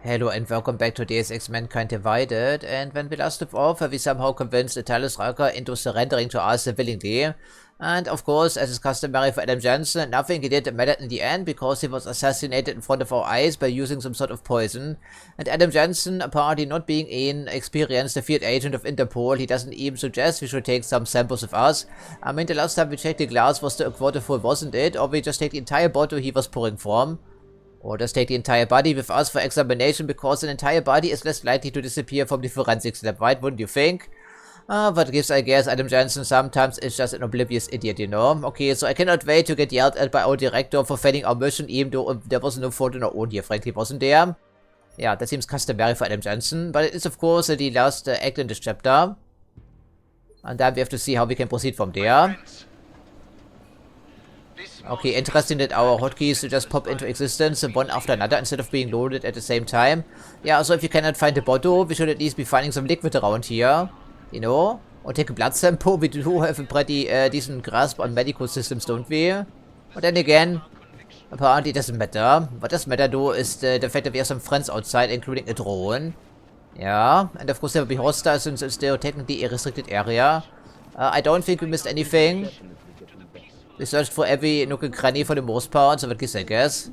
Hello and welcome back to Deus Ex Mankind Divided, and when we last left off, we somehow convinced the Talus Rucker into surrendering to us willingly. And of course, as is customary for Adam Jensen, nothing he did mattered in the end because he was assassinated in front of our eyes by using some sort of poison. And Adam Jensen, apparently not being an experienced field agent of Interpol, he doesn't even suggest we should take some samples with us. I mean, the last time we checked the glass was the quarter full, wasn't it? Or we just take the entire bottle he was pouring from. Or just take the entire body with us for examination, because an entire body is less likely to disappear from the forensics lab, right? Wouldn't you think? But gives, I guess, Adam Jensen sometimes is just an oblivious idiot, you know? Okay, so I cannot wait to get yelled at by our director for failing our mission, even though there was no fault in our own here, frankly, wasn't there? Yeah, that seems customary for Adam Jensen, but it is, of course, the last act in this chapter. And then we have to see how we can proceed from there. Okay, interesting that our hotkeys just pop into existence one after another instead of being loaded at the same time. Yeah, so if you cannot find the bottle, we should at least be finding some liquid around here. You know? Or take a blood sample. We do have a pretty decent grasp on medical systems, don't we? But then again, apparently it doesn't matter. What does matter though is the fact that we have some friends outside, including a drone. Yeah, and of course there will be hostiles since it's still technically a restricted area. I don't think we missed anything. We searched for every nook and cranny for the most part, so what gives, I guess.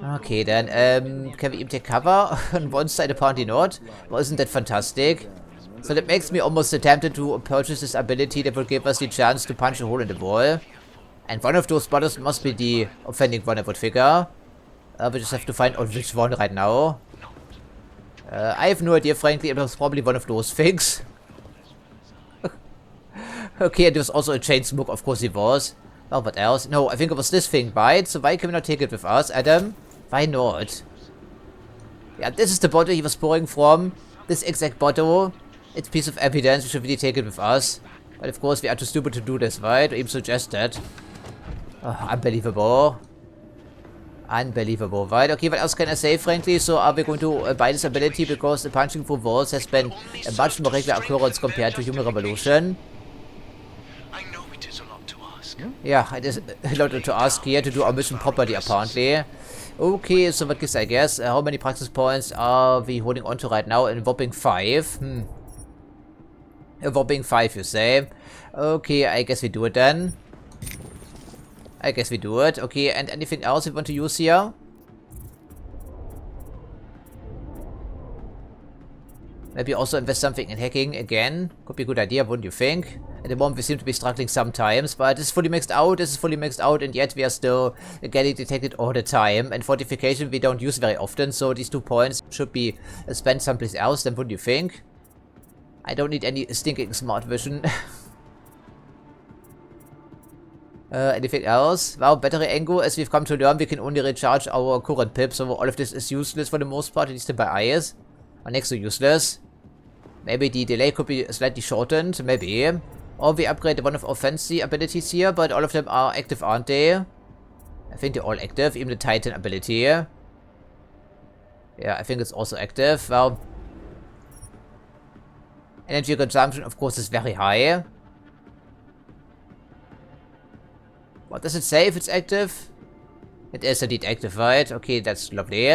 Okay, then, can we even take cover? On one side, apparently not. Well, isn't that fantastic? So that makes me almost tempted to purchase this ability that will give us the chance to punch a hole in the wall. And one of those bottles must be the offending one, I would figure. We just have to find out which one right now. I have no idea, frankly. It was probably one of those things. Okay, and there was also a chain smoke, of course it was. Well, what else? No, I think it was this thing, right? So why can we not take it with us, Adam? Why not? Yeah, this is the bottle he was pouring from. This exact bottle. It's a piece of evidence. We should really take it with us. But of course, we are too stupid to do this, right? Or even suggest that. Oh, unbelievable. Unbelievable, right? Okay, what else can I say, frankly? So are we going to buy this ability because the punching through walls has been a much more regular occurrence compared to Human Revolution? Yeah, it is a lot to ask here to do our mission properly, apparently. Okay, so what gives, I guess? How many practice points are we holding on to right now? A whopping 5. A whopping 5, you say? Okay, I guess we do it then. I guess we do it. Okay, and anything else we want to use here? Maybe also invest something in hacking again. Could be a good idea, wouldn't you think? At the moment we seem to be struggling sometimes, but this is fully maxed out, and yet we are still getting detected all the time. And fortification we don't use very often, so these 2 points should be spent someplace else, then wouldn't you think? I don't need any stinking smart vision. Anything else? Well, battery angle, as we've come to learn, we can only recharge our current pip, so all of this is useless for the most part, at least by eyes. Or next to useless. Maybe the delay could be slightly shortened, maybe. Or we upgrade one of our fancy abilities here, but all of them are active, aren't they? I think they're all active, even the Titan ability. Yeah, I think it's also active. Well, energy consumption, of course, is very high. What does it say if it's active? It is indeed active, right? Okay, that's lovely.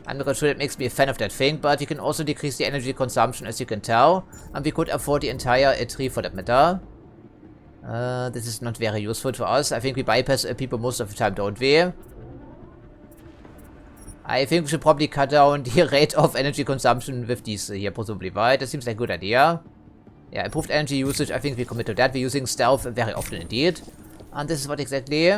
I'm not sure that makes me a fan of that thing, but you can also decrease the energy consumption, as you can tell. And we could afford the entire tree for that matter. This is not very useful to us. I think we bypass people most of the time, don't we? I think we should probably cut down the rate of energy consumption with these here, possibly, right? That seems like a good idea. Yeah, improved energy usage, I think we commit to that. We're using stealth very often indeed. And this is what exactly?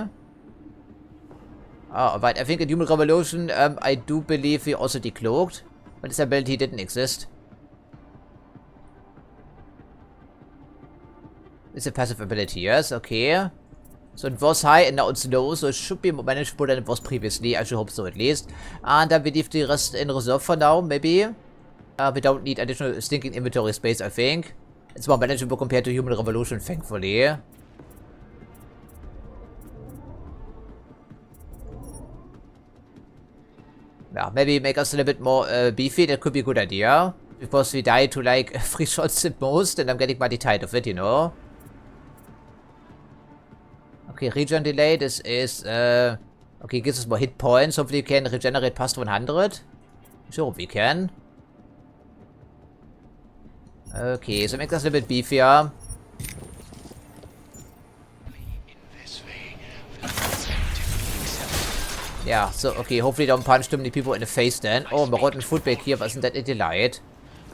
Oh, right, I think in Human Revolution, I do believe we also decloaked, but this ability didn't exist. It's a passive ability, yes, okay. So it was high and now it's low, so it should be more manageable than it was previously. I should hope so at least. And then we leave the rest in reserve for now, maybe. We don't need additional stinking inventory space, I think. It's more manageable compared to Human Revolution, thankfully. Yeah, maybe make us a little bit more beefy. That could be a good idea. Because we die to like 3 shots at most, and I'm getting mighty tired of it, you know. Okay, regen delay. This is okay, gives us more hit points. Hopefully, we can regenerate past 100. Sure, we can. Okay, so make us a little bit beefier. Yeah, so, okay, hopefully don't punch too many people in the face then. Oh, rotten food back here, wasn't that a delight?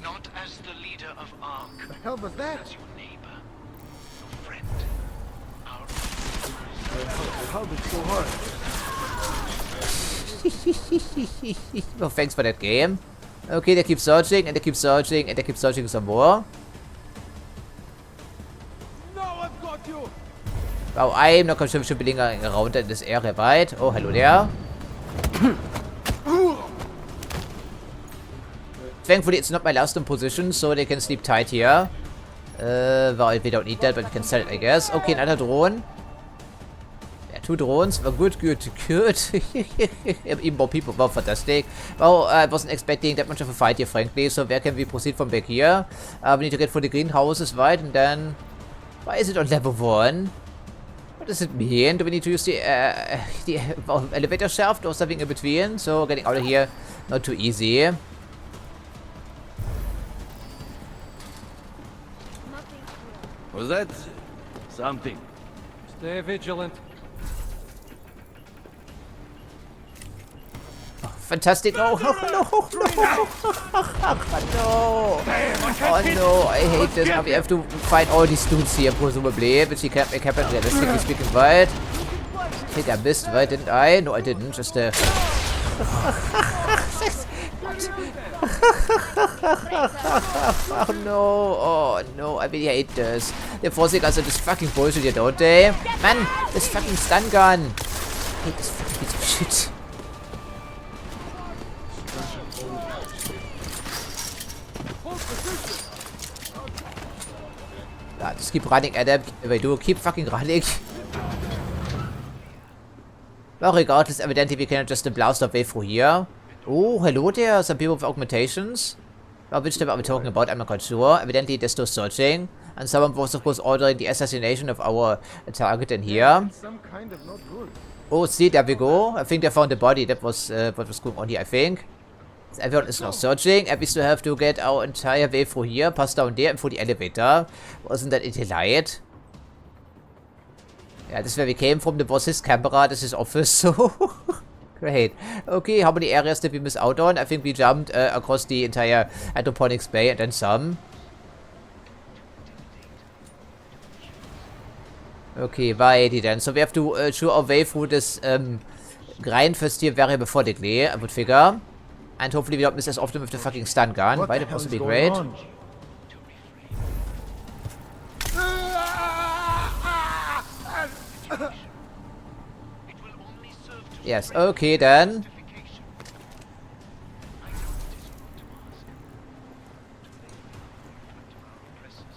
Not as the leader of Ark. The hell was that? As your neighbor, your friend, our How did so hard? Well, thanks for that game. Okay, they keep searching, and they keep searching, and they keep searching some more. No, I've got you. Wow, I'm not sure we should be lingering around in this area, right? Oh, hello there. Thankfully, it's not my last position, so they can sleep tight here. Well, we don't need that, but we can sell it, I guess. Okay, another drone. Yeah, 2 drones. Well, good. Even more people. Well, fantastic. Well, I wasn't expecting that much of a fight here, frankly. So where can we proceed from back here? We need to get for the greenhouses, right? And then... Why is it on level 1? What does it mean? Do we need to use the elevator shaft or something in between? So getting out of here, not too easy. Was that something? Stay vigilant. Fantastic! No! No! Oh no! I hate this. Now we have to fight all these dudes here, presumably, which he can't make happen realistically speaking, right? I think I missed, right? Didn't I? No, I didn't. Just oh no! Oh no! I really hate this. They're forcing us into this fucking bullshit here, don't they? Man, this fucking stun gun! I hate this fucking piece of shit. Yeah, just keep running, Adam. Keep fucking running. Well, regardless, evidently we cannot just blast our way through here. Oh, hello there. Some people with augmentations. Well, which type are we talking about? I'm not quite sure. Evidently, they're still searching. And someone was, of course, ordering the assassination of our target in here. Some kind of not good. Oh, see, there we go. I think they found the body. That was what was going on here, I think. So everyone is now searching, and we still have to get our entire way through here, pass down there, and through the elevator. Wasn't that a delight? Yeah, this is where we came from. That was his camera, this is his office, so... Great. Okay, how many areas did we miss out on? I think we jumped across the entire hydroponics bay, and then some. Okay, righty then. So we have to chew our way through this Grindfest here very methodically, I would figure. And hopefully we don't miss as often with the fucking stun gun. Right, that must be great. Yes, okay then.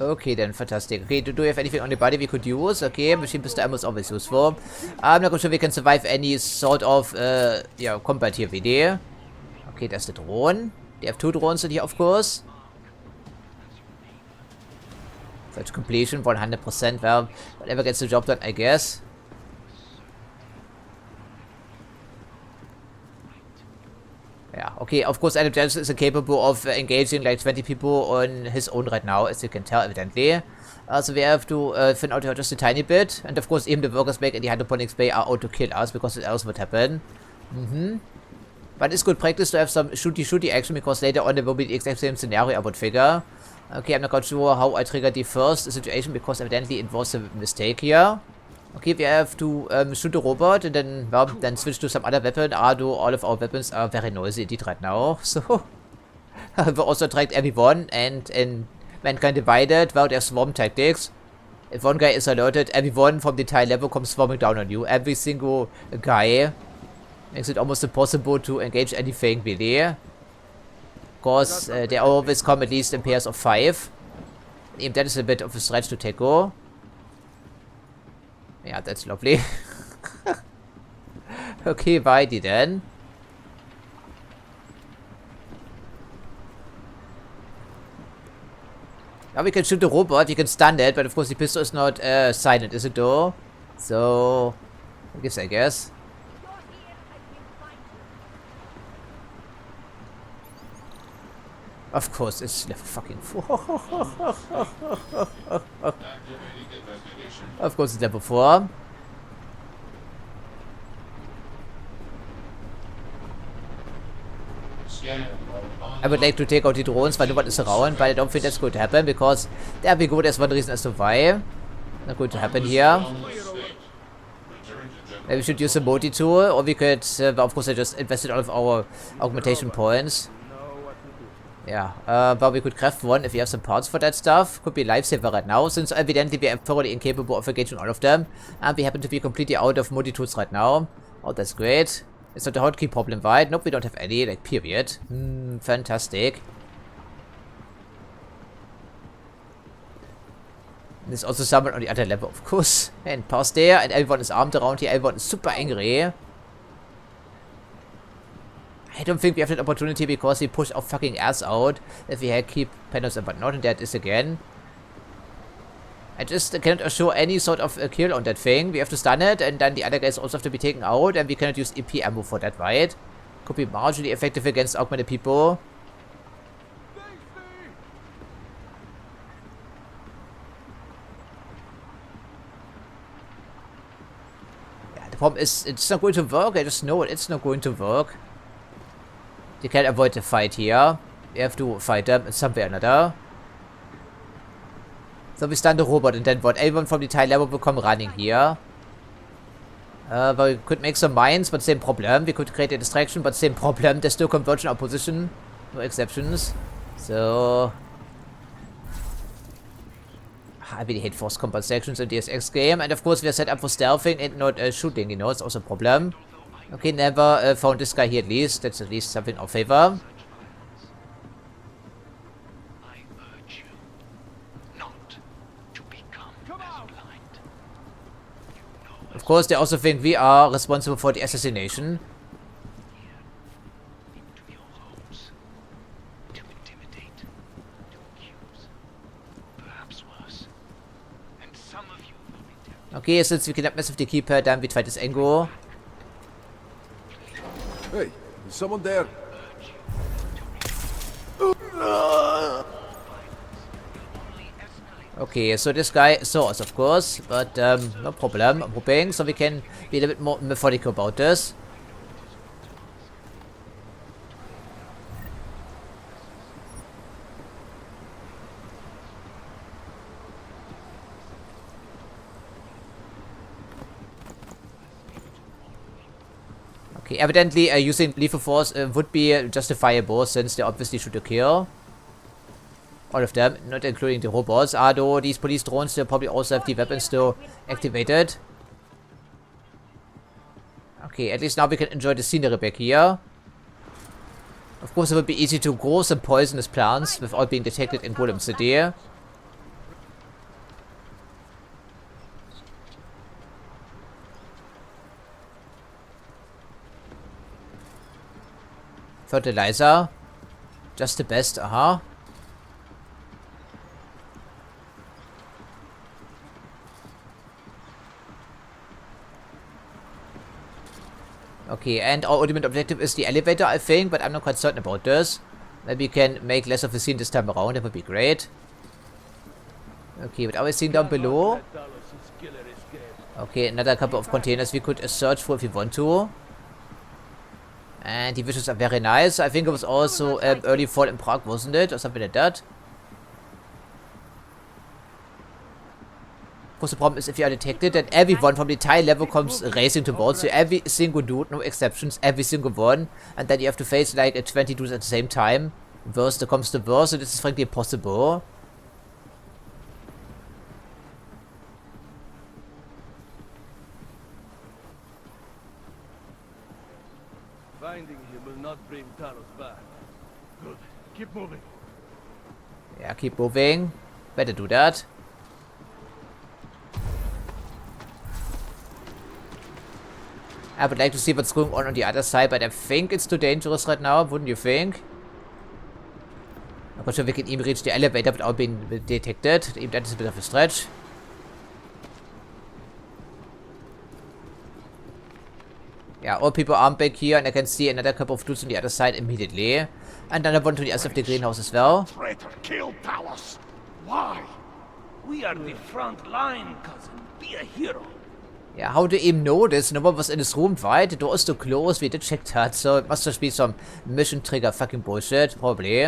Okay then, fantastic. Okay, do we have anything on the body we could use? Okay, machine pistol ammo is always useful. I'm not sure we can survive any sort of yeah, combat here really. Okay, that's the drone. They have 2 drones in here, of course. Such completion, 100%. Well, whatever gets the job done, I guess. Yeah, okay, of course Adam Jensen is capable of engaging like 20 people on his own right now, as you can tell, evidently. So we have to thin out here just a tiny bit. And of course, even the workers back in the hydroponics bay are out to kill us, because it else would happen. But it's good practice to have some shooty action, because later on there will be the exact same scenario, I would figure. Okay, I'm not quite sure how I triggered the first situation, because evidently it was a mistake here. Okay, we have to shoot the robot and then, well, then switch to some other weapon. Although all of our weapons are very noisy indeed right now. So, we also attract everyone, and in Mankind Divided, well, there's swarm tactics. If one guy is alerted, everyone from the entire level comes swarming down on you. Every single guy. Makes it almost impossible to engage anything, really. Because they always come at least in pairs of 5. Even that is a bit of a stretch to tackle. Yeah, that's lovely. Okay, righty then. Now we can shoot the robot, we can stun it, but of course the pistol is not silent, is it though? So, I guess. Of course, it's level fucking 4. Of course, it's level 4. I would like to take out the drones while no one is around, but I don't think that's going to happen because there we go. There's one reason as to why. Not going to happen here. Maybe we should use the multi-tool, or we could, well, of course, I just invested all of our augmentation points. Yeah, but we could craft one if we have some parts for that stuff. Could be a lifesaver right now, since evidently we are thoroughly incapable of engaging all of them. And we happen to be completely out of multi-tools right now. Oh, that's great. It's not a hotkey problem, right? Nope, we don't have any, like, period. Fantastic. There's also someone on the other level, of course. And past there, and everyone is armed around here. Everyone is super angry. I don't think we have that opportunity because we pushed our fucking ass out. If we had keep panels and whatnot, and that is again. I just cannot assure any sort of kill on that thing. We have to stun it, and then the other guys also have to be taken out, and we cannot use EP ammo for that, right? Could be marginally effective against augmented people. Yeah, the problem is, it's not going to work. I just know it's not going to work. They can't avoid the fight here. We have to fight them in some way or another. So we stun the robot and then what? Everyone from the tile level will come running here. But we could make some mines, but same problem. We could create a distraction, but same problem. There's no conversion opposition. No exceptions. So... I really hate force combat sections in Deus Ex game. And of course we are set up for stealthing and not shooting, you know. It's also a problem. Okay, never found this guy here at least. That's at least something in our favor. Of course, they also think we are responsible for the assassination. Okay, since we cannot mess with the keypad, then we try this angle. Hey, is someone there? Okay, so this guy saw us, of course, but no problem, I'm hoping, so we can be a little bit more methodical about this. Okay, evidently using lethal force would be justifiable since they obviously shoot to kill. All of them, not including the robots, although these police drones still probably also have the weapons still activated. Okay, at least now we can enjoy the scenery back here. Of course, it would be easy to grow some poisonous plants without being detected in Golem City. Fertilizer. Just the best, aha. Okay, and our ultimate objective is the elevator, I think, but I'm not quite certain about this. Maybe we can make less of a scene this time around, that would be great. Okay, what are we seeing down below? Okay, another couple of containers we could search for if we want to. And the visuals are very nice. I think it was also early fall in Prague, wasn't it? Or something like that. Of course, the problem is if you are detected, then everyone from the entire level comes racing towards you. Every single dude, no exceptions, every single one. And then you have to face like 20 dudes at the same time. Worst comes to worst, so this is frankly impossible. Finding him will not bring Talos back. Good. Keep moving. Yeah, keep moving. Better do that. I would like to see what's going on the other side, but I think it's too dangerous right now, wouldn't you think? I'm not sure we can even reach the elevator without being detected. Even that is a bit of a stretch. Yeah, all people armed back here, and I can see another couple of dudes on the other side immediately. And another one to the other side of the greenhouse as well. Traitor killed Talos. Why? We are the front line, cousin. Be a hero. Yeah, how do you even know this? No one was in this room, right? The door is too close, we did check that, so it must just be some mission trigger fucking bullshit, probably.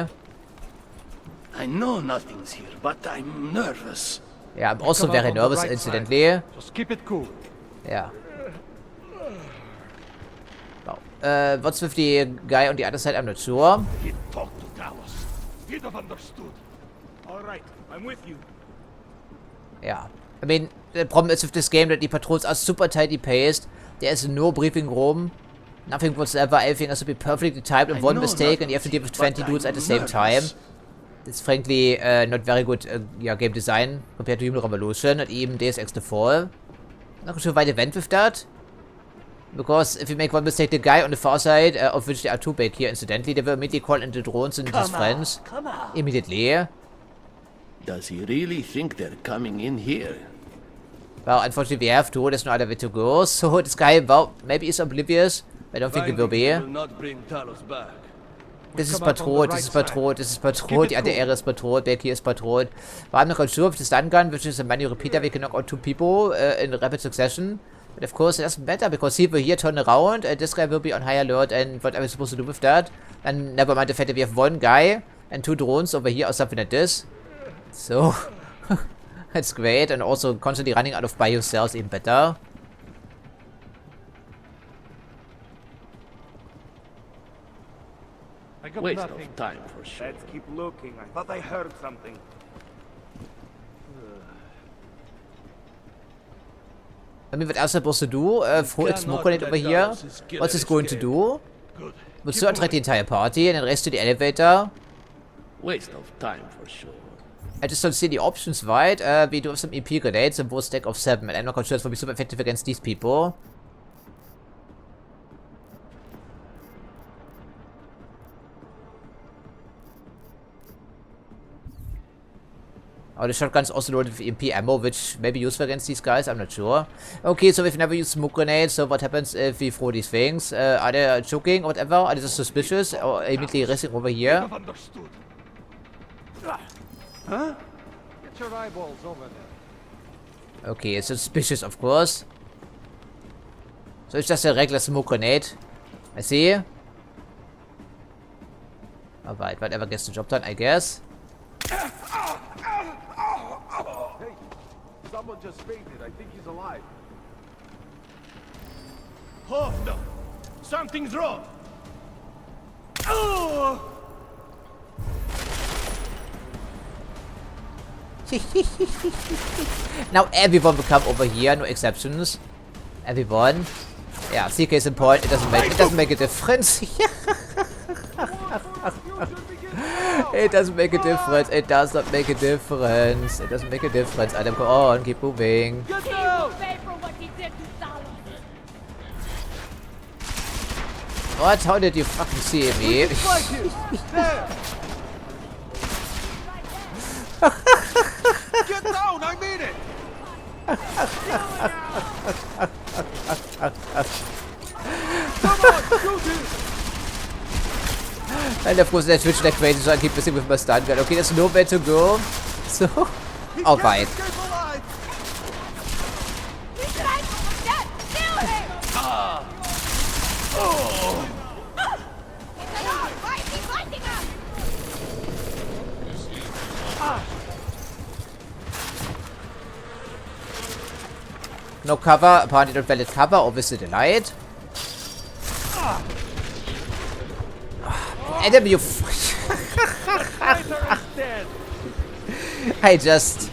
I know nothing's here, but I'm nervous. Yeah, I'm also very nervous, incidentally. Just keep it cool. Yeah. Wow. What's with the guy on the other side? I'm not sure. He'd talked to Talos. He'd have understood. All right, I'm with you. Yeah. I mean, the problem is with this game that the patrols are super tightly paced. There is no briefing room. Nothing whatsoever. Everything has to be perfectly timed and one mistake and you have to deal with 20 dudes at the same time. It's frankly not very good game design compared to Human Revolution and even Deus Ex The Fall. Not sure why they went with that. Because if you make one mistake, the guy on the far side, of which there are two back here incidentally, they will immediately call in the drones and his friends. Come on. Immediately. Does he really think they're coming in here? Well, unfortunately we have to, there's no other way to go. So this guy, well, maybe he's oblivious. I don't think he will be. Will not bring Talos back. This is patrolled, this is patrolled, this is patrolled, the other area is patrolled, back here is patrolled. But I'm not quite sure with the stun gun, which is a manual repeater, we can knock out two people in rapid succession. But of course it doesn't matter, because he will here turn around, and this guy will be on high alert, and what are we supposed to do with that? And never mind the fact that we have one guy, and two drones over here or something like this. So, that's great, and also constantly running out of bio cells even better. I got Waste nothing. of time for sure. Let's keep looking. I thought I heard something. I mean, what else am I supposed to do? Throw a smoke grenade over here? What's this going to do? Would still attract the entire party and then race to the elevator. Waste of time for sure. I just don't see the options, right? We do have some EP grenades, a full stack of 7, and I'm not quite sure it's will be super effective against these people. Oh, the shotgun's also loaded with EMP ammo, which may be useful against these guys, I'm not sure. Okay, so we've never used smoke grenades, so what happens if we throw these things? Are they choking or whatever? Are they just suspicious? Or immediately racing over here? Have understood. Huh? Get your eyeballs over there. Okay, it's suspicious, of course. So it's just a regular smoke grenade. I see. Alright, whatever gets the job done, I guess. Hey, someone just fainted. I think he's alive. Hold up! Something's wrong! Now everyone will come over here, no exceptions. Everyone. Yeah, see case in point, it doesn't make a difference. It doesn't make a difference. It does not make a difference. It doesn't make a difference. Adam, go on, keep moving. Get down! Pay for what he did to Talos. What? How did you fucking see me? Get down! I mean it! Come on, shoot him! And of course, they're switching like crazy, so I keep missing with my stun gun. Okay, there's nowhere to go. So, alright. Escape alive! He's right from dead! Kill him! He's alive! Why is he fighting us? No cover, apparently not valid cover, obviously the light. Adam, you I just...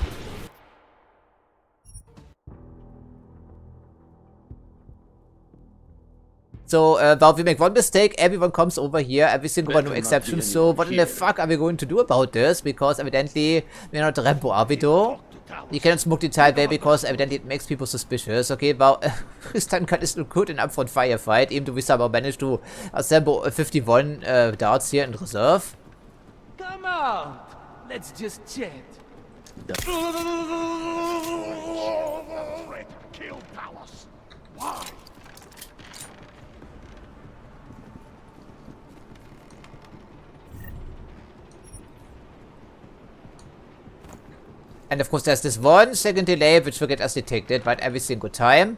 So, well, we make one mistake, everyone comes over here, every single one, no exception. So, what in the fuck are we going to do about this? Because evidently, we're not Rambo, are we though? You cannot smoke the entire way because evidently it makes people suspicious. Okay, well, stun gun is not good in upfront firefight, even though we somehow managed to assemble 51 darts here in reserve. Come on! Let's just chat. Traitor killed Talos. Why? And of course there's this 1 second delay which will get us detected right every single time.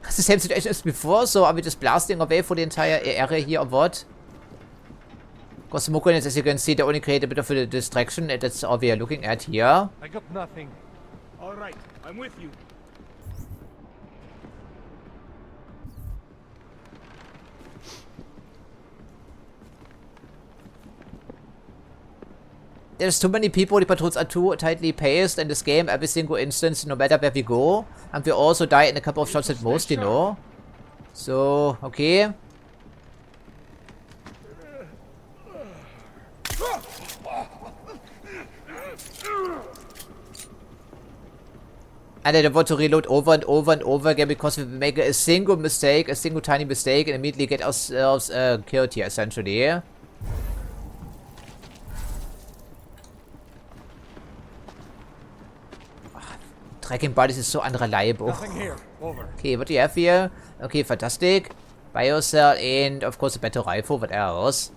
It's the same situation as before, so are we just blasting away for the entire area here or what? Of course, smoke grenades, as you can see, they only create a bit of a distraction, and that's all we are looking at here. I got nothing. All right, I'm with you. There's too many people, the patrols are too tightly paced in this game, every single instance, no matter where we go. And we also die in a couple of shots at most, you know. So, okay. And I don't want to reload over and over and over again because we make a single mistake, a single tiny mistake, and immediately get ourselves killed here, essentially. Tracking bodies is so unreliable. Nothing here. Over. Okay, what do you have here? Okay, fantastic. Biocell and of course a battle rifle. What else?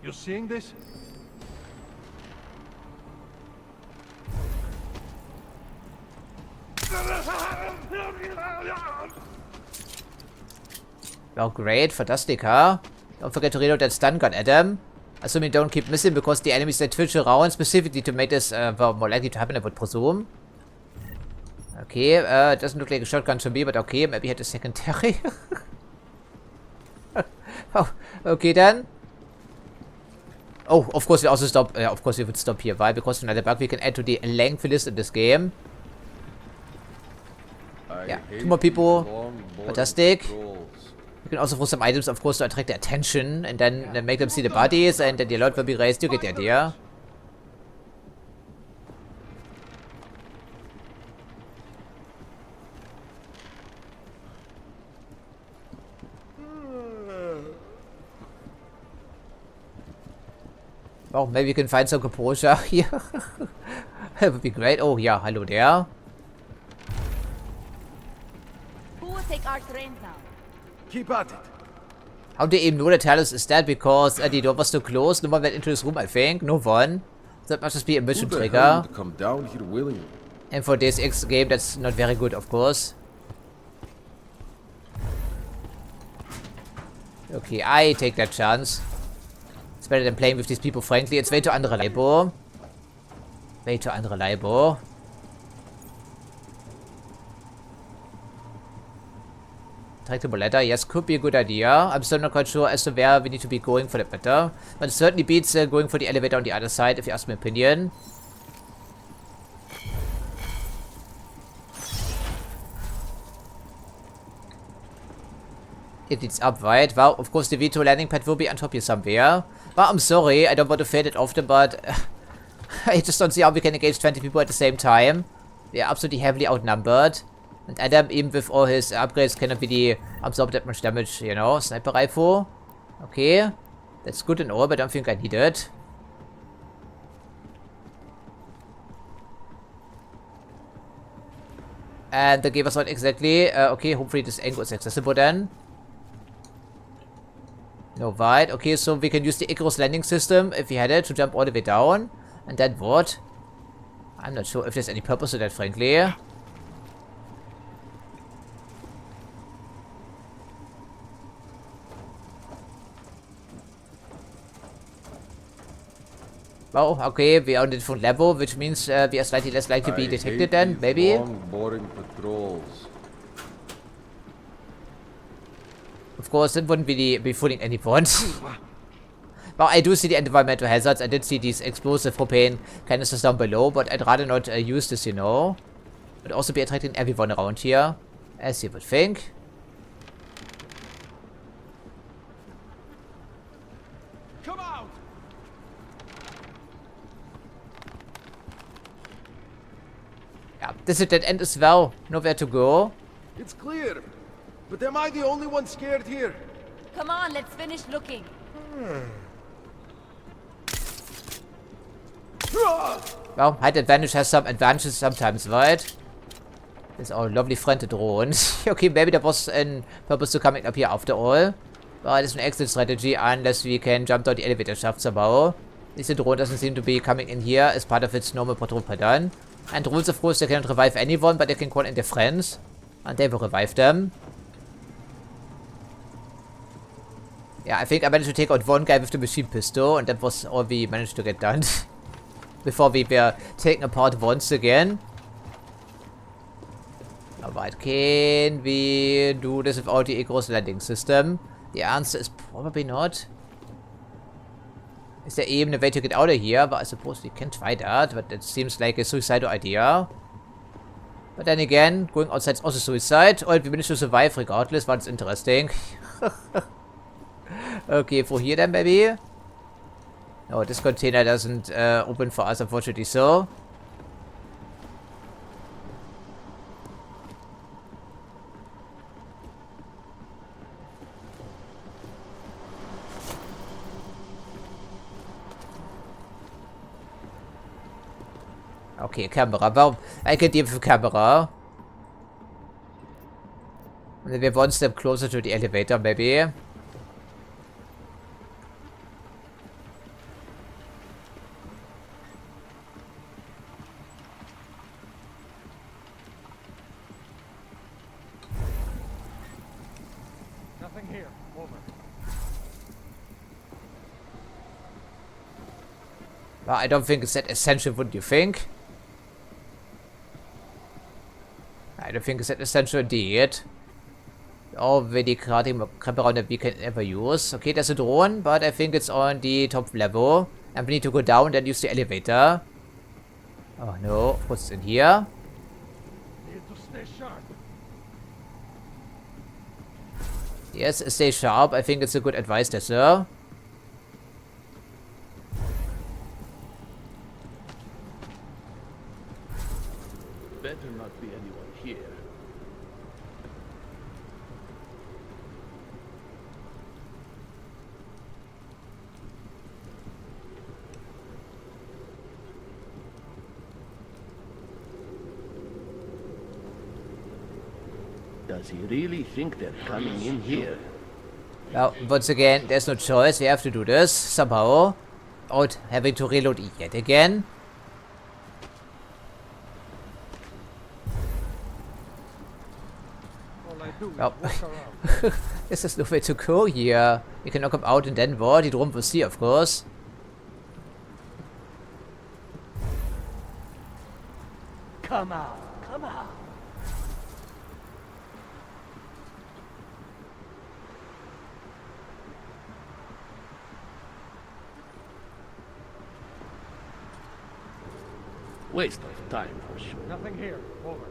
You seeing this? Oh, great. Fantastic, huh? Don't forget to reload that stun gun, Adam. Assuming don't keep missing because the enemies that twitch around specifically to make this well, more likely to happen, I would presume. Okay, it doesn't look like a shotgun to me, but okay, maybe had a secondary. Oh, okay then. Oh, of course we also stop, of course we would stop here. Why? Because another bug we can add to the lengthy list in this game. Yeah, 2 more people. Fantastic. You can also throw some items, of course, to attract their attention and then make them see the bodies and then the alert will be raised. You get the idea. Oh, maybe you can find some composure here. That would be great. Oh, yeah, hello there. Who will take our train now? Keep at it. How do they even know the Talus is dead? Because the door was too close. No one went into this room, I think. No one. That must just be a mission trigger. To come down here willingly. And for this X game, that's not very good, of course. Okay, I take that chance. It's better than playing with these people, frankly. It's way too unreliable. Way too unreliable. Tractable ladder, yes, could be a good idea. I'm still not quite sure as to where we need to be going for that matter. But it certainly beats going for the elevator on the other side, if you ask my opinion. It leads up, right? Well, of course the V2 landing pad will be on top here somewhere. Well, I'm sorry, I don't want to fail it often, but I just don't see how we can engage 20 people at the same time. We are absolutely heavily outnumbered. And Adam, even with all his upgrades, cannot really absorb that much damage, you know. Sniper rifle. Okay. That's good and all, but I don't think I need it. And they gave us what exactly? Okay, hopefully this angle is accessible then. No, right. Okay, so we can use the Icarus landing system, if we had it, to jump all the way down. And then what? I'm not sure if there's any purpose to that, frankly. Oh, okay, we are on a different level, which means we are slightly less likely to be detected then, maybe? Boring patrols. Of course, that wouldn't really be fooling anyone. Well, I do see the environmental hazards. I did see these explosive propane canisters down below, but I'd rather not use this, you know. Would also be attracting everyone around here, as you would think. Come out! Yeah, this is a dead end as well. Nowhere to go. It's clear. But am I the only one scared here? Come on, let's finish looking. Well, height advantage has some advantages sometimes, right? There's our lovely friend, the drone. Okay, maybe there was a purpose to coming up here after all. But it's an exit strategy unless we can jump down the elevator shaft somehow. This drone doesn't seem to be coming in here as part of its normal patrol pattern. And drones, of course, they cannot revive anyone, but they can call in their friends. And they will revive them. Yeah, I think I managed to take out one guy with the machine pistol, and that was all we managed to get done. Before we were taken apart once again. Alright, can we do this without the Icarus landing system? The answer is probably not. Is there even a way to get out of here? But I suppose we can try that, but it seems like a suicidal idea. But then again, going outside is also suicide. Or we managed to survive regardless, but it's interesting. Okay, for here then maybe? No, this container doesn't open for us, unfortunately so. Okay, Kamera. Warum? I can deal with Kamera. And then we're one step closer to the elevator, maybe. Nothing here. Over. Well, I don't think it's that essential, wouldn't you think? I don't think it's that essential indeed. Already crafting camera that we can ever use. Okay, there's a drone, but I think it's on the top level. And we need to go down and use the elevator. Oh no, what's in here? Need to stay sharp. Yes, stay sharp. I think it's a good advice there, sir. Better not be anyone here. Does he really think they're coming in here? Well, once again, there's no choice. We have to do this somehow. Without having to reload it yet again. All I do is Well, walk around. this is no way to go here. You cannot come out and then what? The drone will see, of course. Come out! Come out! Waste of time for sure. Nothing here. Over.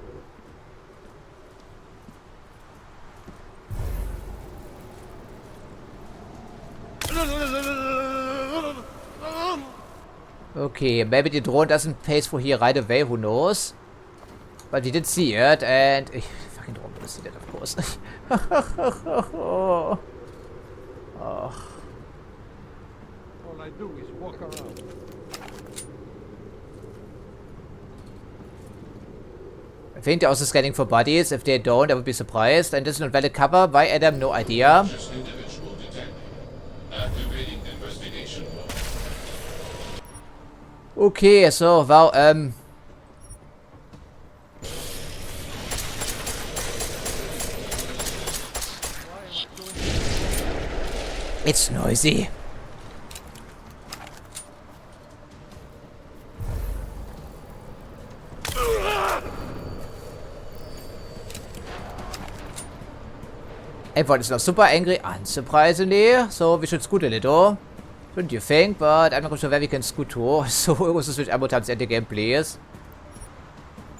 Okay, maybe the drone doesn't pace for here right away, who knows? But we did see it, and... fucking drone would have seen it, of course. Oh. All I do is walk around. I think they're also scanning for bodies. If they don't, I would be surprised. And this is not valid cover. Why, Adam? No idea. Individual detected. Activating investigation mode. Okay, so, well, it's noisy. Everyone is now super angry, unsurprisingly, so we should scoot a little. Shouldn't you think? But I'm not sure where we can scoot to, so we'll also switch ammo times at the game, please.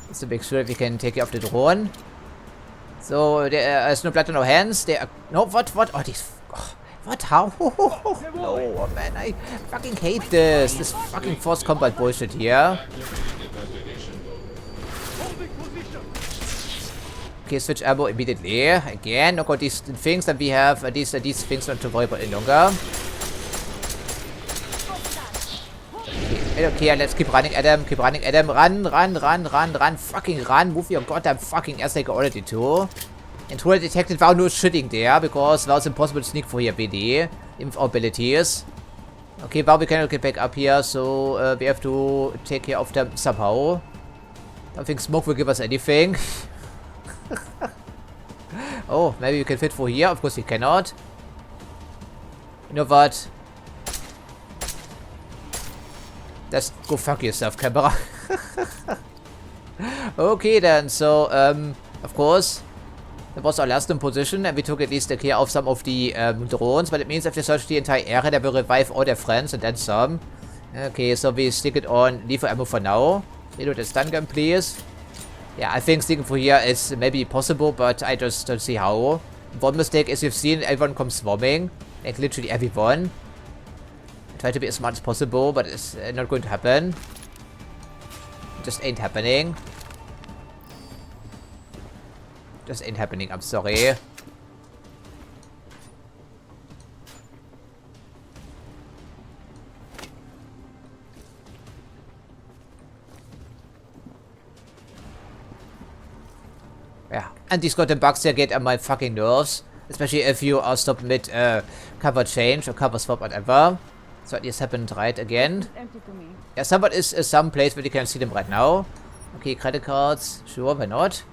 Just to make sure we can take care of the drone. So, there is no blood on our hands. There are... No, what? Oh, these... Oh, what? How? No, man, I fucking hate this. This fucking forced combat bullshit here. Okay, switch ammo immediately. Again, look at these things that we have. These things not to worry about any longer. Okay, let's keep running, Adam. Keep running, Adam. Run. Fucking run. Move your goddamn fucking ass like already too. Intruder detected while no shooting there because it was impossible to sneak for here, BD. Even with our abilities. Okay, but we cannot get back up here, so we have to take care of them somehow. Don't think smoke will give us anything. Oh, maybe we can fit for here. Of course we cannot. You know what? Just go fuck yourself, camera. Okay then, so, of course, that was our last position, and we took at least care of some of the drones, but it means if they search the entire area, they will revive all their friends and then some. Okay, so we stick it on lethal ammo for now. Reload the stun gun, please. Yeah, I think sticking for here is maybe possible, but I just don't see how. One mistake is you've seen everyone come swarming, like literally everyone. Try to be as smart as possible, but it's not going to happen. It just ain't happening. Just ain't happening, I'm sorry. Yeah, and these goddamn bugs here get on my fucking nerves. Especially if you are stopped mid cover change or cover swap, whatever. So it just happened right again. Yeah, someone is some place where you can see them right now. Okay, credit cards. Sure, why not?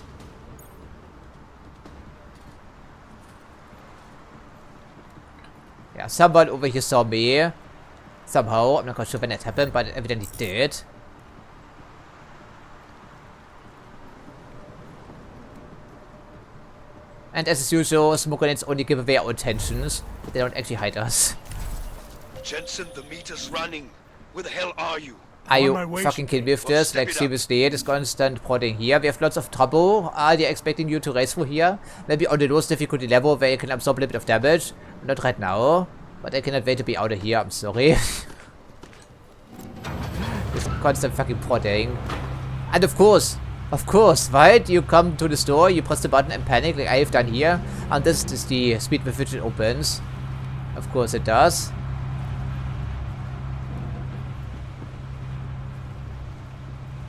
Yeah, someone over here saw me. Somehow. I'm not quite sure when that happened, but it evidently did. And as usual, smoke grenades only give away our intentions. They don't actually hide us. Jensen, the meter's running. Where the hell are you? Are you fucking kidding me with this? Like, seriously, this constant prodding here. We have lots of trouble. Are they expecting you to race through here? Maybe on the lowest difficulty level where you can absorb a little bit of damage. Not right now. But I cannot wait to be out of here. I'm sorry. This constant fucking prodding. And of course, right? You come to the store, you press the button and panic like I have done here. And this is the speed with which it opens. Of course it does.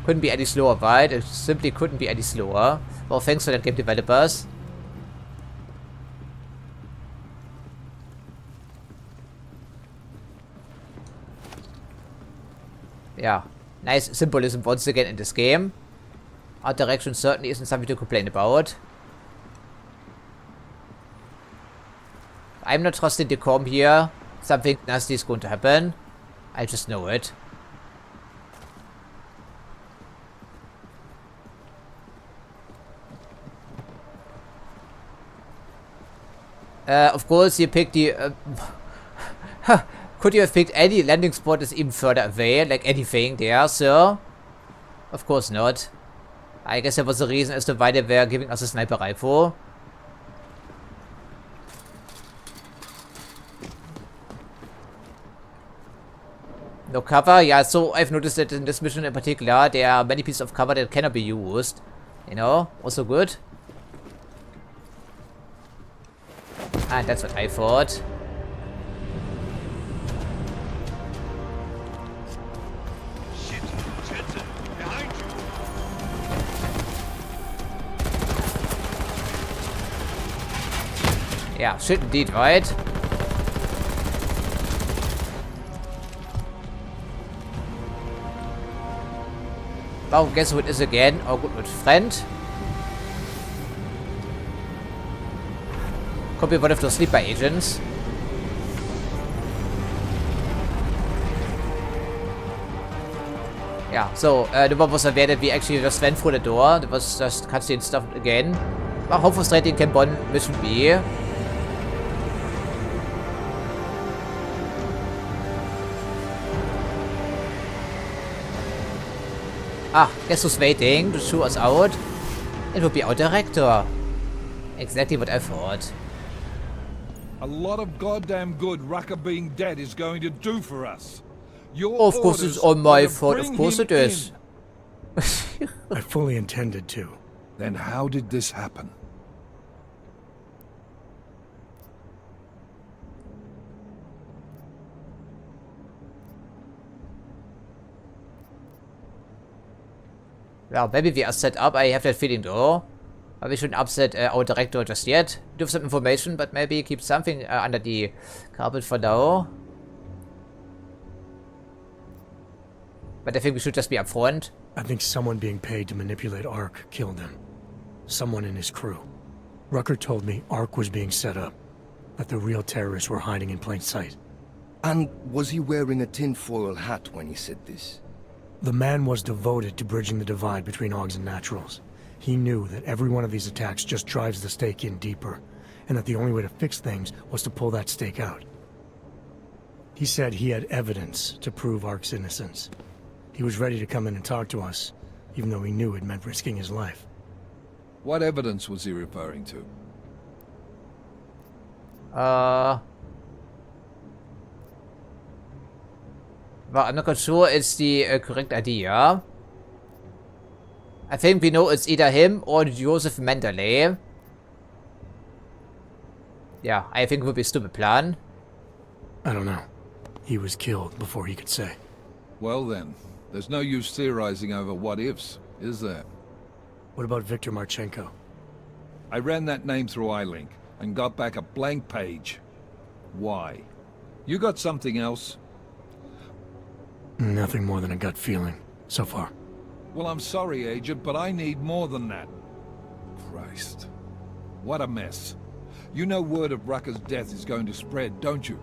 Couldn't be any slower, right? It simply couldn't be any slower. Well, thanks for that, game developers. Yeah, nice symbolism once again in this game. Art direction certainly isn't something to complain about. I'm not trusting the comp here. Something nasty is going to happen. I just know it. Of course, you picked the... Could you have picked any landing spot that's even further away? Like anything there, sir? Of course not. I guess there was a reason as to why they were giving us a sniper rifle. No cover? Yeah, so I've noticed that in this mission in particular, there are many pieces of cover that cannot be used. You know? Also good. And that's what I thought. Shit, Jensen, behind you. Yeah, shit indeed, right? Well, guess who it is again? Our good friend. Could be one of those sleeper agents. Yeah, so the one was aware that we actually just went through the door. That was just cutscene stuff again. Well, how frustrating can one mission be? Ah, guess who's waiting to shoot us out? It would be our director. Exactly what I thought. A lot of goddamn good Rucker being dead is going to do for us. Your Of course it's all my fault. Of course it is. I fully intended to. Then how did this happen? Well, maybe we are set up. I have that feeling though. But we shouldn't upset our director just yet. We do have some information, but maybe keep something under the carpet for now. But I think we should just be upfront. I think someone being paid to manipulate Ark killed him. Someone in his crew. Rucker told me Ark was being set up, that the real terrorists were hiding in plain sight. And was he wearing a tinfoil hat when he said this? The man was devoted to bridging the divide between Augs and Naturals. He knew that every one of these attacks just drives the stake in deeper, and that the only way to fix things was to pull that stake out. He said he had evidence to prove Ark's innocence. He was ready to come in and talk to us, even though he knew it meant risking his life. What evidence was he referring to? Well, I'm not quite sure it's the correct idea. I think we know it's either him or Joseph Mendeley. Yeah, I think it would be a stupid plan. I don't know. He was killed before he could say. Well then, there's no use theorizing over what-ifs, is there? What about Viktor Marchenko? I ran that name through iLink and got back a blank page. Why? You got something else? Nothing more than a gut feeling, so far. Well, I'm sorry, Agent, but I need more than that. Christ. What a mess. You know word of Rucker's death is going to spread, don't you?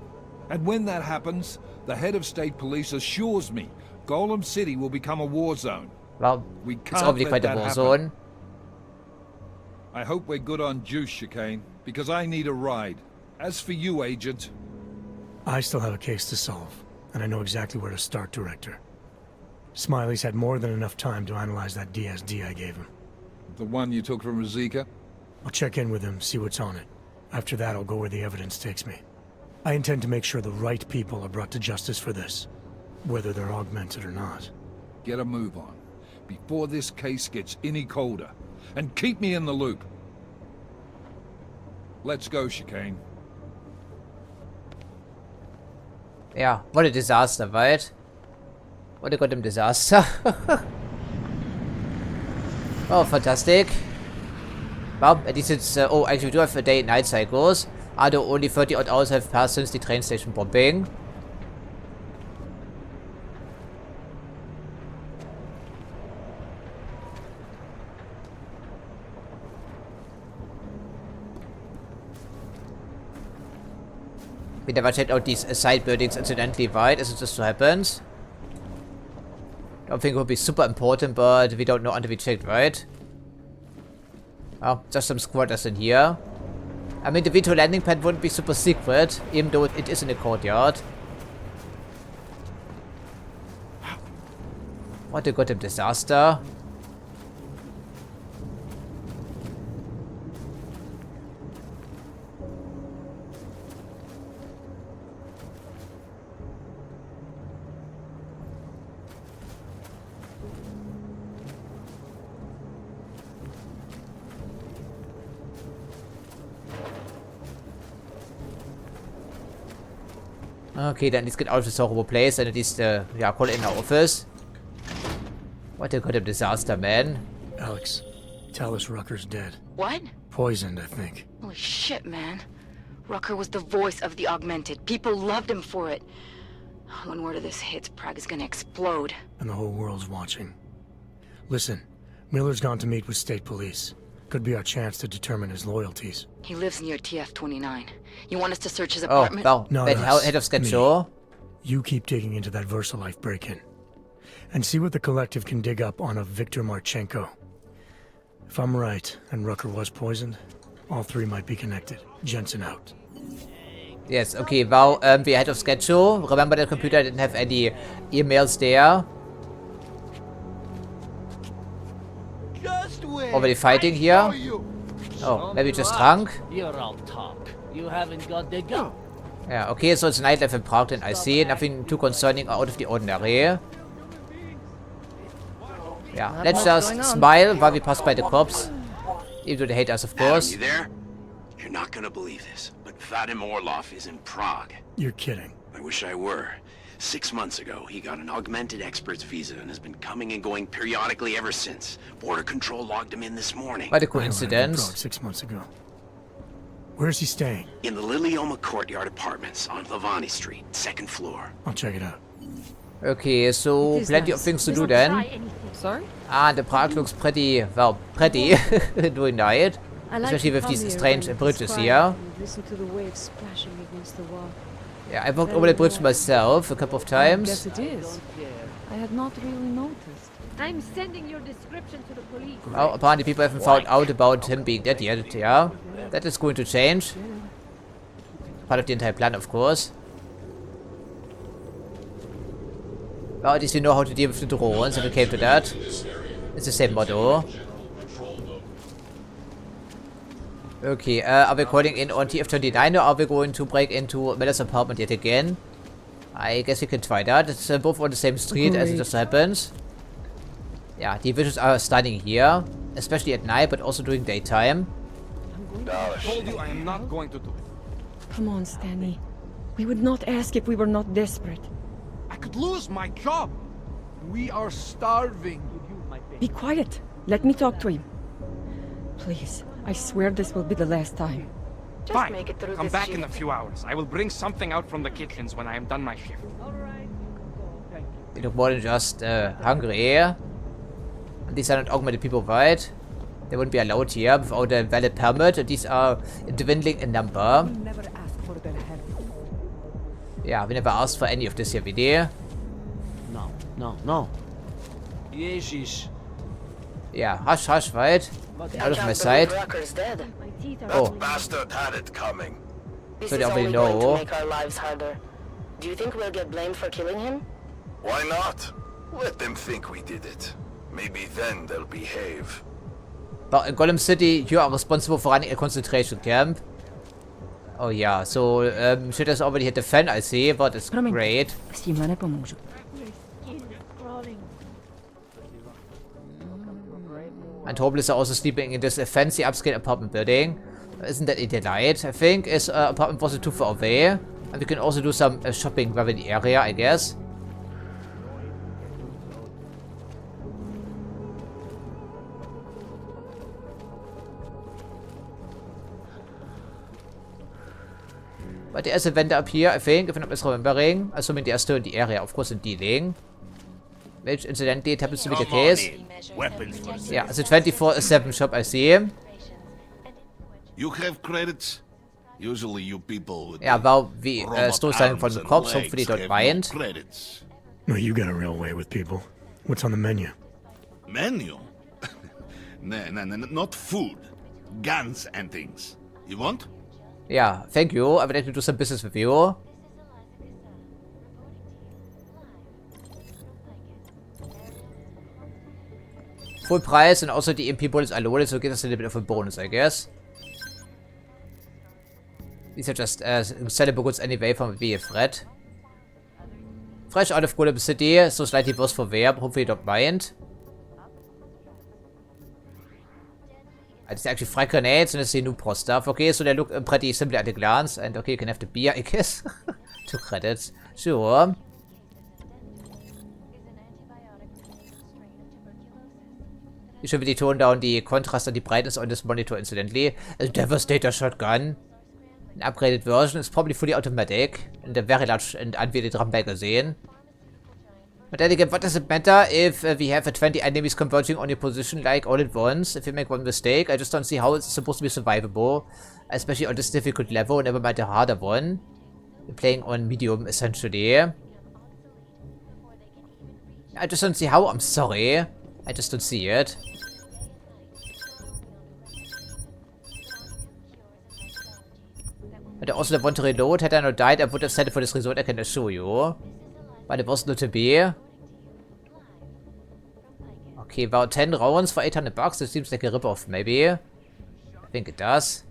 And when that happens, the head of state police assures me Golem City will become a war zone. Well, we it's can't obviously let quite a that war happen. zone. I hope we're good on juice, Chicane, because I need a ride. As for you, Agent... I still have a case to solve, and I know exactly where to start, Director. Smiley's had more than enough time to analyze that DSD I gave him. The one you took from Razika? I'll check in with him, see what's on it. After that, I'll go where the evidence takes me. I intend to make sure the right people are brought to justice for this, whether they're augmented or not. Get a move on, before this case gets any colder. And keep me in the loop. Let's go, Chicane. Yeah, what a disaster, right? What a goddamn disaster. Oh, fantastic. Well, at least it's... oh, actually, we do have a day and night cycles. Although only 30 odd hours have passed since the train station bombing. We never checked out these side buildings incidentally, right? As it just so happens. Don't think it would be super important, but we don't know until we checked, right? Oh, just some squatters in here. I mean, the V2 landing pad wouldn't be super secret, even though it is in the courtyard. What a goddamn disaster. Okay, then let's get out of this horrible place and at least, yeah, call it in our office. What a goddamn disaster, man. Alex, tell us Rucker's dead. What? Poisoned, I think. Holy shit, man. Rucker was the voice of the Augmented. People loved him for it. When word of this hits, Prague is gonna explode. And the whole world's watching. Listen, Miller's gone to meet with state police. Could be our chance to determine his loyalties. He lives near TF-29. You want us to search his Oh, apartment? well, No, that that's head of schedule. You keep digging into that VersaLife break-in. And see what the collective can dig up on a Viktor Marchenko. If I'm right, and Rucker was poisoned, all three might be connected. Jensen out. Yes, okay, well, we're ahead of schedule. Remember the computer didn't have any emails there. Already fighting here? Oh, maybe just drunk? You're all talk. You haven't got the gun. Yeah, okay, so it's nightlife in Prague then I see. Nothing too concerning or out of the ordinary. Yeah, let's just smile while we pass by the cops. Even though they hate us, of course. Adam, you there? You're not gonna believe this, but Vadim Orlov is in Prague. You're kidding. I wish I were. 6 months ago, he got an augmented expert's visa and has been coming and going periodically ever since. Border Control logged him in this morning. What a coincidence. 6 months ago. Where is he staying? In the Lilioma Courtyard Apartments on Lavani Street, 2nd floor. I'll check it out. Okay, so plenty of things to do then. Sorry? Ah, the park looks pretty, well, pretty during night. Especially with these strange bridges here. Listen to the waves splashing against the wall. Yeah, I walked over the bridge myself a couple of times. Yes, it is. I had not really noticed. I'm sending your description to the police. Well, apparently people haven't found out about him being dead yet, yeah. That is going to change. Part of the entire plan, of course. Well, at least we know how to deal with the drones, if it came to that. It's the same motto. Okay, are we calling in on TF-29 or are we going to break into Miller's apartment yet again? I guess we can try that. It's both on the same street as it just happens. Yeah, the visuals are stunning here, especially at night, but also during daytime. I told you I am not going to do it. Come on, Stanley. We would not ask if we were not desperate. I could lose my job. We are starving. Be quiet. Let me talk to him. Please, I swear this will be the last time. Just Fine. make it through Come this back shift. in a few hours. I will bring something out from the kitchens when I am done my shift. They look more than just hungry. And these are not augmented people, right? They wouldn't be allowed here without a valid permit. And these are dwindling in number. Never ask for their help. Yeah, we never asked for any of this here, we did. No. Yes. Yeah, hush, hush, right? Out of my sight. Rucker's dead. Oh, Bastard had it coming. This so is they already only going to know. make our lives harder. Do you think we'll get blamed for killing him? Why not? Let them think we did it. Maybe then they'll behave. But in Gollum City, you are responsible for running a concentration camp. Oh yeah, so shit has already hit the fan, I see, but it's great. And Hopeless are also sleeping in this fancy upscale apartment building. Isn't that a delight? I think his apartment was too far away. And we can also do some shopping within the area, I guess. But there's a vendor up here, I think, if I'm not misremembering. Assuming they are still in the area, of course, in dealing. Which, incidentally, it happens to be the case. Yeah, it's a 24/7 shop, I see. You have credits? Usually you people with Yeah, well, we stole something from the cops, hopefully don't mind. Credits. No, you got a real way with people. What's on the menu? Menu? No, not food. Guns and things. You want? Yeah, thank you. I would like to do some business with you. Full price, and also the MP bullets are loaded, so get us a little bit of a bonus, I guess. These are just sellable goods anyway from be a threat. Fresh out of Gollum City, so slightly worse for wear, but hopefully you don't mind. It's actually frag grenades and it's the new pro stuff. Okay, so they look pretty simple at a glance. And okay, you can have the beer, I guess. 2 credits. Sure. You should really tone down the contrast and the brightness on this monitor, incidentally. A Devastator shotgun. An upgraded version is probably fully automatic. And a very large and unwieldy drum magazine. But then again, what does it matter if we have 20 enemies converging on your position like all at once? If you make one mistake, I just don't see how it's supposed to be survivable. Especially on this difficult level, never mind the harder one. You're playing on medium, essentially. I just don't see how, I'm sorry. I just don't see it. But I also want to reload. Had I not died, I would have set it for this resort, I can assure you. But it was not to be. Okay, about 10 rounds for 800 bucks. This seems like a rip-off, maybe. I think it does.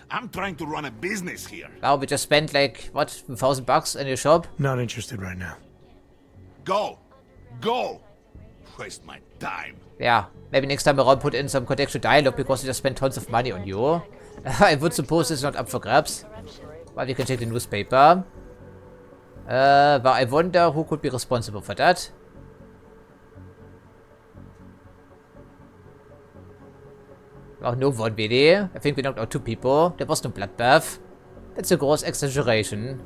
I'm trying to run a business here. Wow, we just spent like, what, 1,000 bucks in your shop? Not interested right now. Go! Go! waste my time. Yeah, maybe next time around put in some contextual dialogue because we just spent tons of money on you. I would suppose it's not up for grabs. But we can check the newspaper. But I wonder who could be responsible for that. Oh, no one really. I think we knocked out 2 people. There was no bloodbath. That's a gross exaggeration.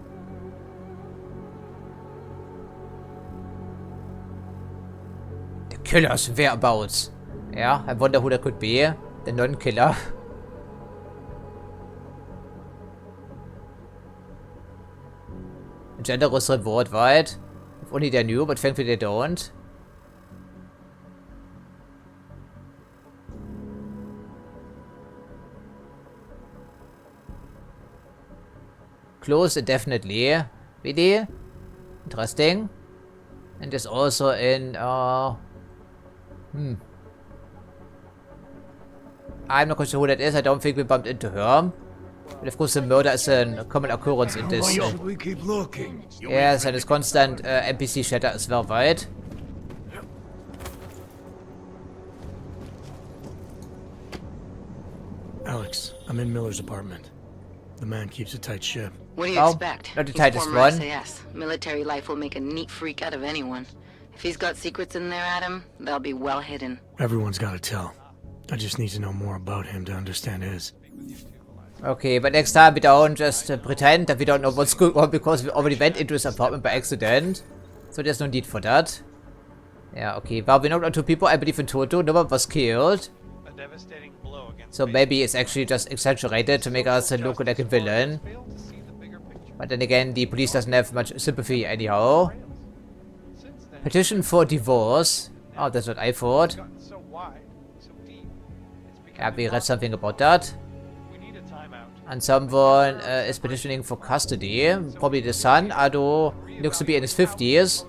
The killer's whereabouts. Yeah, I wonder who that could be. The non-killer. A generous reward, right? If only they knew, but thankfully they don't. Close indefinitely. Really? Interesting. And there's also in I'm not quite sure who that is. I don't think we bumped into her. But of course the murder is a common occurrence in this. Why should we keep looking? Yes, and it's constant NPC chatter as well, right? Alex, I'm in Miller's apartment. The man keeps a tight ship. What do you expect? Not the He's tightest former one. SAS. Military life will make a neat freak out of anyone. If he's got secrets in there, Adam, they'll be well hidden. Everyone's got to tell. I just need to know more about him to understand his. Okay, but next time we don't just pretend that we don't know what's going on because we already went into his apartment by accident. So there's no need for that. Yeah, okay. Well, we knocked out 2 people, I believe in total. No one was killed. A devastating blow against So maybe it's actually just exaggerated to make us look like a villain. But then again, the police doesn't have much sympathy anyhow. Petition for divorce. Oh, that's what I thought. Yeah, we read something about that. And someone is petitioning for custody. Probably the son, although he looks to be in his 50s.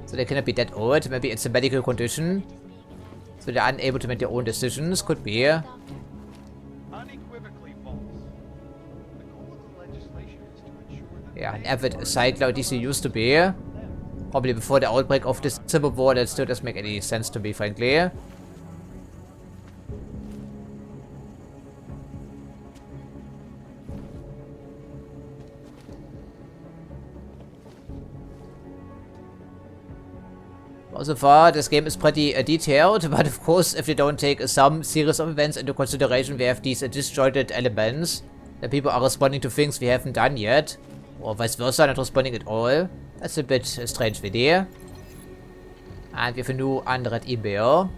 So they cannot be that old. Maybe it's a medical condition. So they're unable to make their own decisions. Could be. Yeah, an avid cycler, at least he used to be. Probably before the outbreak of this civil war. That still doesn't make any sense to me, frankly. So far, this game is pretty detailed, but of course, if you don't take some series of events into consideration, we have these disjointed elements. That people are responding to things we haven't done yet. Or vice versa, not responding at all. That's a bit strange video. And we have a new unread email.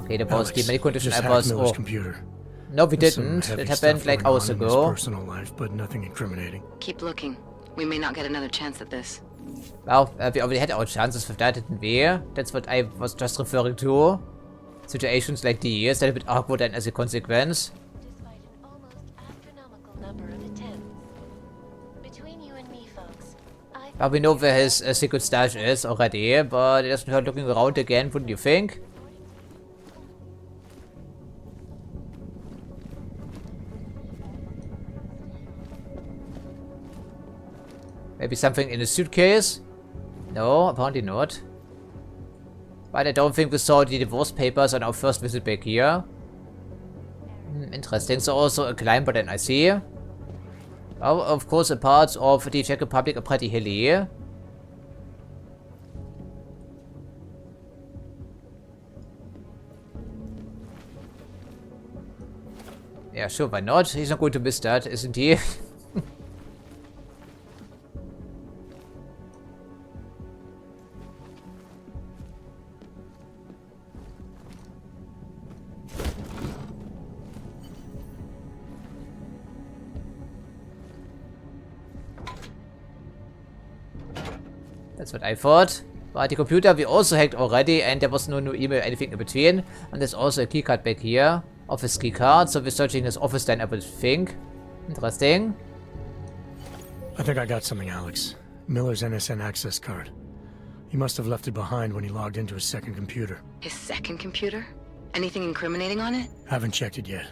Okay, the boss, the medical condition I was. Oh. Computer. No, we didn't. It happened like hours ago. Personal life, but nothing incriminating. Keep looking. We may not get another chance at this. Well, we already had our chances with that, didn't we? That's what I was just referring to. Situations like these that are a bit awkward and as a consequence. Despite an almost astronomical number of attempts. Between you and me, folks, Well, we know where his secret stash is already, but it doesn't hurt looking around again, wouldn't you think? Maybe something in a suitcase? No, apparently not. But I don't think we saw the divorce papers on our first visit back here. Interesting. So also a climber then, I see. Well, of course, the parts of the Czech Republic are pretty hilly. Yeah, sure, why not? He's not going to miss that, isn't he? That's what I thought. But the computer we also hacked already, and there was no new email, anything in between. And there's also a keycard back here. Office keycard, so we're searching his office then, I would think. Interesting. I think I got something, Alex. Miller's NSN access card. He must have left it behind when he logged into his second computer. His second computer? Anything incriminating on it? Haven't checked it yet.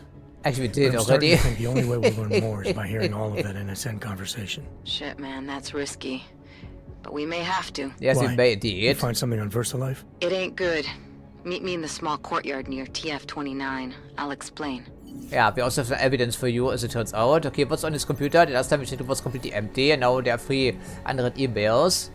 Actually, we did I'm already. starting to think the only way we'll learn more is by hearing all of that NSN conversation. Shit, man, that's risky. But we may have to. Yes, Why? we may indeed. You find something on VersaLife? It ain't good. Meet me in the small courtyard near TF-29. I'll explain. Yeah, we also have some evidence for you, as it turns out. Okay, what's on his computer? The last time we checked it was completely empty, and now there are 3 unread emails.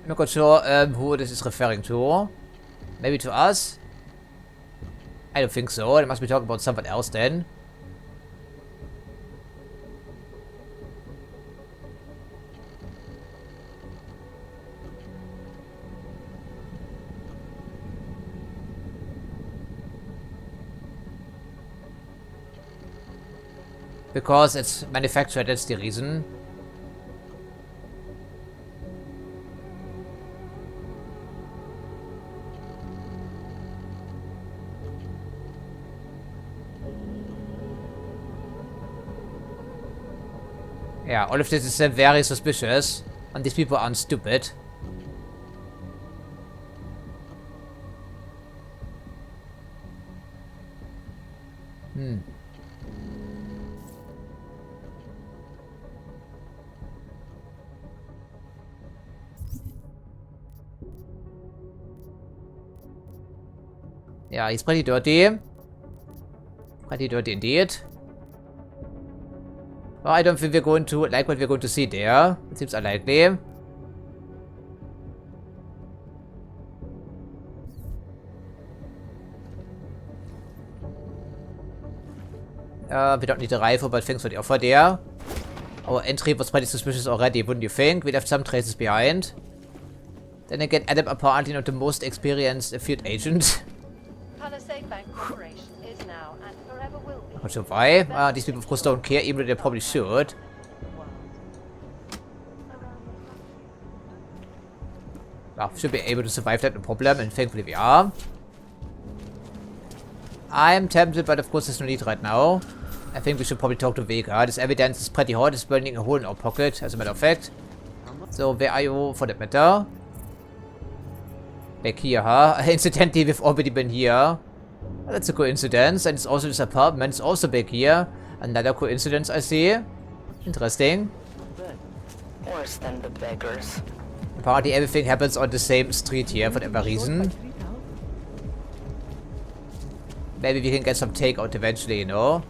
I'm not quite sure who this is referring to. Maybe to us? I don't think so. They must be talking about someone else then. Because it's manufactured, that's the reason. Yeah, all of this is very suspicious, and these people aren't stupid. Yeah, he's pretty dirty. Pretty dirty indeed. Well, I don't think we're going to like what we're going to see there. It seems unlikely. We don't need a rifle, but thanks for the offer there. Our entry was pretty suspicious already, wouldn't you think? We left some traces behind. Then again, Adam apparently not the most experienced field agent. Not sure why. These people of course don't care, even though they probably should. Well, should be able to survive that, no problem, and thankfully we are. I'm tempted, but of course there's no need right now. I think we should probably talk to Vega. This evidence is pretty hot. It's burning a hole in our pocket, as a matter of fact. So, where are you for that matter? Back here, huh? Incidentally, we've already been here. Well, that's a coincidence. And it's also this apartment. It's also back here. Another coincidence, I see. Interesting. Worse than the beggars. Apparently everything happens on the same street here for whatever reason. Maybe we can get some takeout eventually, you know?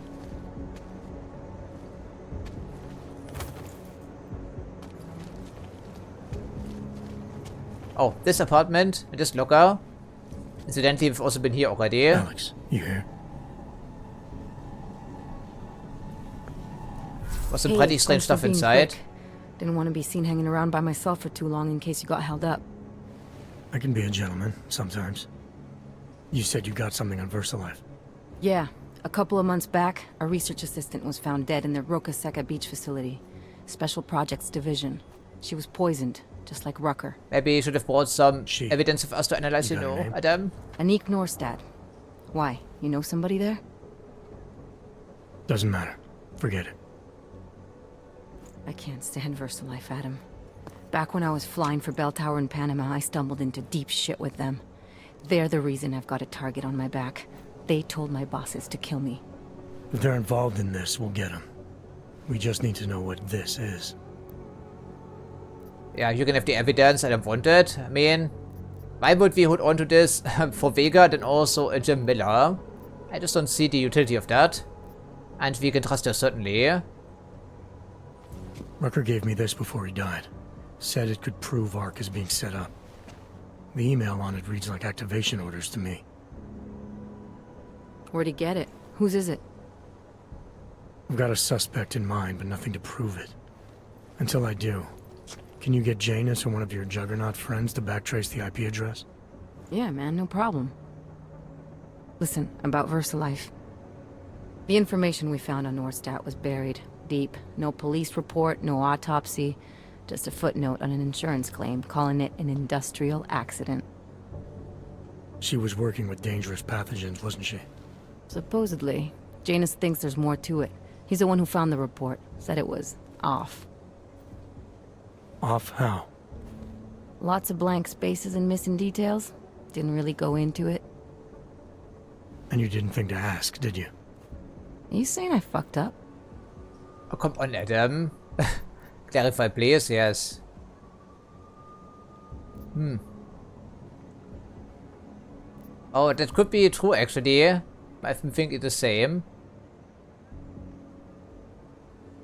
Oh, this apartment, this locker. Incidentally, we've also been here already. Alex, you here? Was some pretty strange stuff inside. Didn't want to be seen hanging around by myself for too long in case you got held up. I can be a gentleman, sometimes. You said you got something on VersaLife. Yeah. A couple of months back, a research assistant was found dead in the Roka Seca beach facility. Special Projects Division. She was poisoned, just like Rucker. Maybe you should have brought some evidence of us to analyze, you know, Adam. Anik Norstad. Why? You know somebody there? Doesn't matter. Forget it. I can't stand VersaLife, Adam. Back when I was flying for Bell Tower in Panama, I stumbled into deep shit with them. They're the reason I've got a target on my back. They told my bosses to kill me. If they're involved in this, we'll get them. We just need to know what this is. Yeah, you can have the evidence. I don't want it. I mean, why would we hold on to this for Vega, then also Jim Miller? I just don't see the utility of that. And we can trust her, certainly. Rucker gave me this before he died. Said it could prove ARC is being set up. The email on it reads like activation orders to me. Where'd he get it? Whose is it? I've got a suspect in mind, but nothing to prove it. Until I do, can you get Janus or one of your Juggernaut friends to backtrace the IP address? Yeah, man, no problem. Listen, about VersaLife. The information we found on Norstat was buried deep. No police report, no autopsy. Just a footnote on an insurance claim, calling it an industrial accident. She was working with dangerous pathogens, wasn't she? Supposedly. Janus thinks there's more to it. He's the one who found the report. Said it was off. Off how? Lots of blank spaces and missing details. Didn't really go into it. And you didn't think to ask, did you? Are you saying I fucked up? Oh, come on, Adam. Clarify, please. Yes. Oh, that could be true, actually. I've been thinking the same.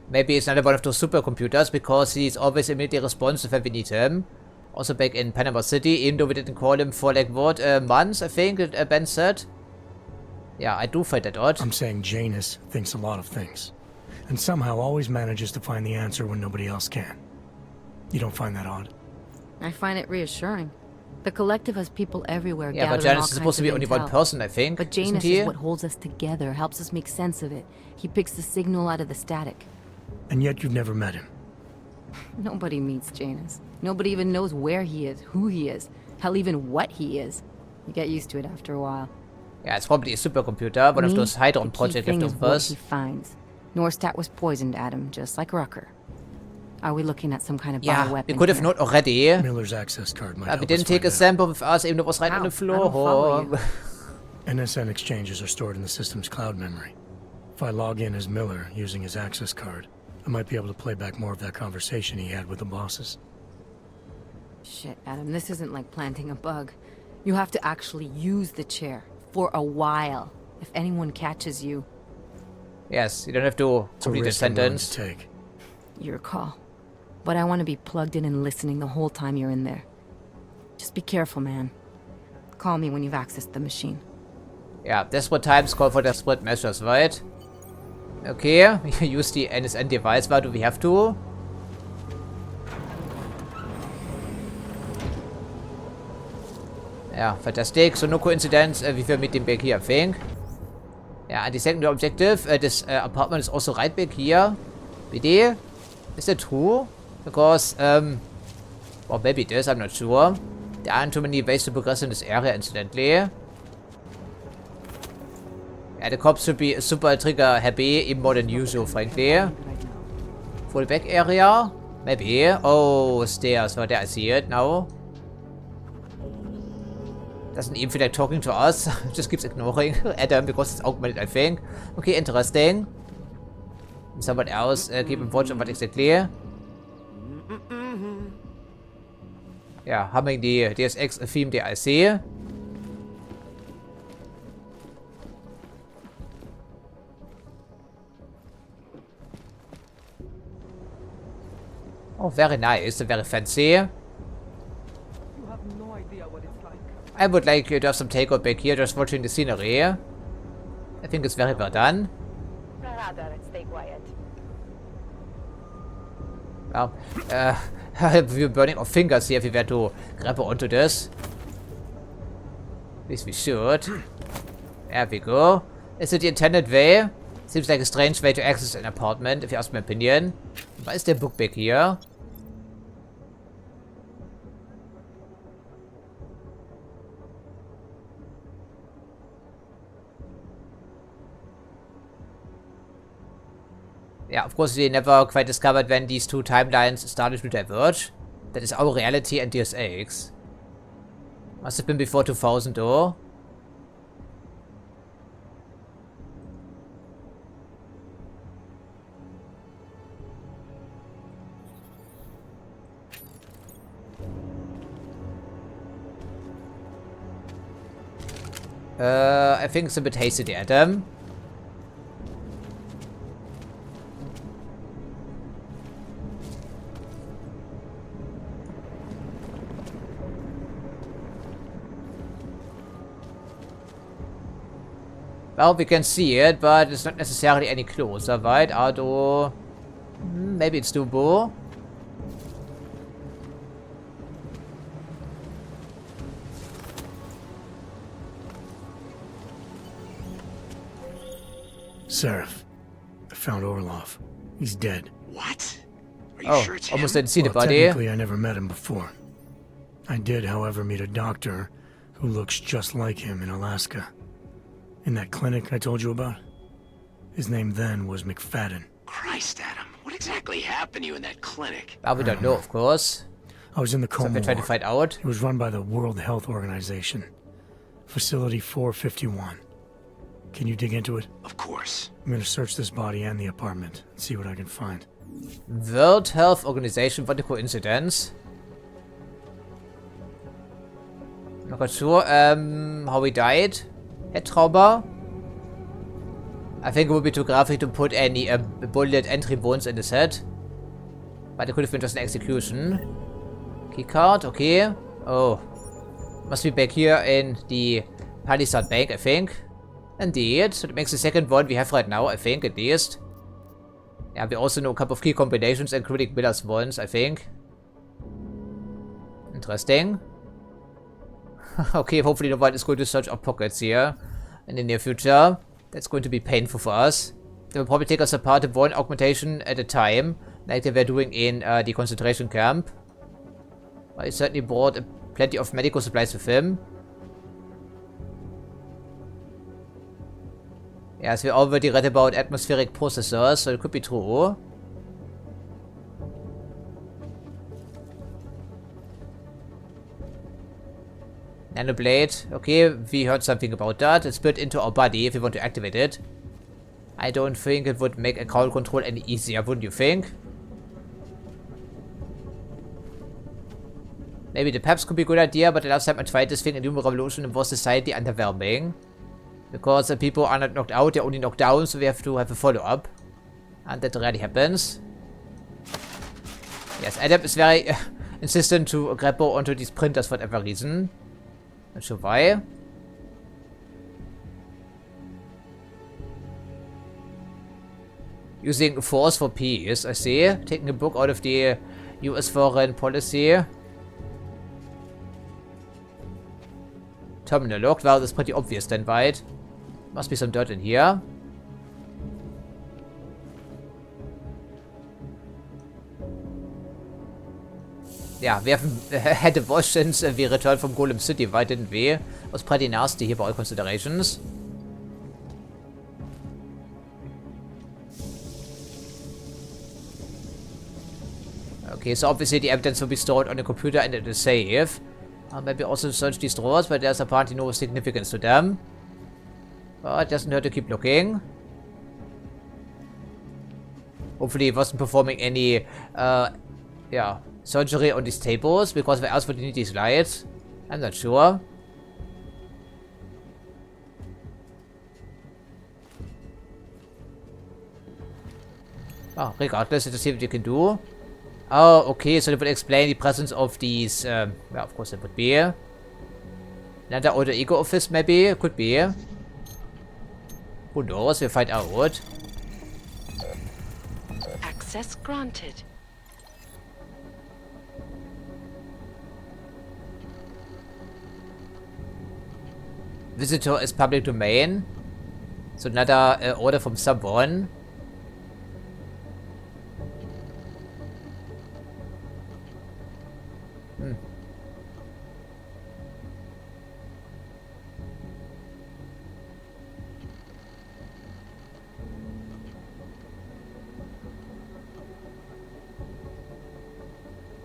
Maybe it's not one of those supercomputers, because he's always immediately responsive when we need him. Also back in Panama City, even though we didn't call him for like what, months, I think, Ben said. Yeah, I do find that odd. I'm saying Janus thinks a lot of things. And somehow always manages to find the answer when nobody else can. You don't find that odd? I find it reassuring. The collective has people everywhere. Yeah, but Janus is supposed to be only one person, I think. But Janus is what holds us together, helps us make sense of it. He picks the signal out of the static. And yet you've never met him. Nobody meets Janus. Nobody even knows where he is, who he is, hell, even what he is. You get used to it after a while. Yeah, it's probably a supercomputer, one of those Hydron project leftovers. He finds. Norstat was poisoned, Adam, just like Rucker. Are we looking at some kind of bioweapon? We could have not already. Miller's access card might help we didn't take a sample with us, even though it was right on the floor. NSN exchanges are stored in the system's cloud memory. If I log in as Miller using his access card, I might be able to play back more of that conversation he had with the bosses. Shit, Adam, this isn't like planting a bug. You have to actually use the chair. For a while. If anyone catches you. Yes, you don't have to complete the sentence. Your call. But I want to be plugged in and listening the whole time you're in there. Just be careful, man. Call me when you've accessed the machine. Yeah, desperate times call for desperate measures, right? Okay, use the NSN device. Why do we have to? Yeah, fantastic. So no coincidence wie wir mit dem back here, I think. Yeah, and the secondary objective, this apartment is also right back here. BD? Is that true? Because, well, maybe it is, I'm not sure. There aren't too many ways to progress in this area, incidentally. Yeah, the cops should be super trigger happy, even more than usual, frankly. Full back area? Maybe. Oh, stairs. Well, there, I see it now. Doesn't even feel like talking to us. Just keeps ignoring Adam because it's augmented, I think. Okay, interesting. Someone else keep him watch on what exactly. Yeah, humming the Deus Ex theme there, I see. Oh, very nice, very fancy. I would like you to have some takeout back here, just watching the scenery. I think it's very well done. Stay quiet. Well, we're burning our fingers here if we were to grab onto this. At least we should. There we go. Is it the intended way? Seems like a strange way to access an apartment, if you ask my opinion. Why is there a book back here? Yeah, of course we never quite discovered when these two timelines started to diverge. That is our reality and Deus Ex. Must have been before 2000 though. I think it's a bit hasty, Adam. Well, we can see it, but it's not necessarily any closer, right? Although, maybe it's doable. Seraph. I found Orlov. He's dead. What? Are you Oh, sure it's almost him? didn't see the Well, body. technically, I never met him before. I did, however, meet a doctor who looks just like him in Alaska. In that clinic I told you about. His name then was McFadden. Christ, Adam. What exactly happened to you in that clinic? But we don't know, of course. I was in the So coma we're trying to ward. find out. It was run by the World Health Organization. Facility 451. Can you dig into it? Of course. I'm gonna search this body and the apartment and see what I can find. World Health Organization, what a coincidence. Not quite sure how he died. Head trauma. I think it would be too graphic to put any bullet entry wounds in his head. But it could have been just an execution. Keycard, okay. Oh. Must be back here in the Palisade Bank, I think. Indeed. So that makes the second one we have right now, I think, at least. Yeah, we also know a couple of key combinations, including Miller's ones, I think. Interesting. Okay, hopefully no one is going to search our pockets here in the near future. That's going to be painful for us. They will probably take us apart one augmentation at a time, like they were doing in the concentration camp. I certainly brought plenty of medical supplies with him. Yes, we already read about atmospheric processors, so it could be true. Nanoblade. Okay, we heard something about that. It's built into our body if we want to activate it. I don't think it would make account control any easier, wouldn't you think? Maybe the PEPs could be a good idea, but the last time I tried this thing in Human Revolution, it was decidedly underwhelming. Because the people are not knocked out, they're only knocked down, so we have to have a follow-up. And that rarely happens. Yes, Adam is very insistent to grab onto these printers for whatever reason. Not sure why. Using force for peace, I see. Taking a book out of the US foreign policy. Terminal locked. Well, that's pretty obvious then, right? Must be some dirt in here. Yeah, we haven't had a wash since we returned from Golem City, right, didn't we? It was pretty nasty here by all considerations. Okay, so obviously the evidence will be stored on the computer and at the safe. Maybe also search these drawers, but there's apparently no significance to them. But it doesn't hurt to keep looking. Hopefully it wasn't performing any, yeah, surgery on these tables, because where else would you need these lights? I'm not sure. Oh, regardless, let's see what you can do. Oh, okay, so that would explain the presence of these, well, of course it would be. Another alter ego office, maybe? Could be. Who knows? We'll find out. Access granted. Visitor is public domain. So another order from someone.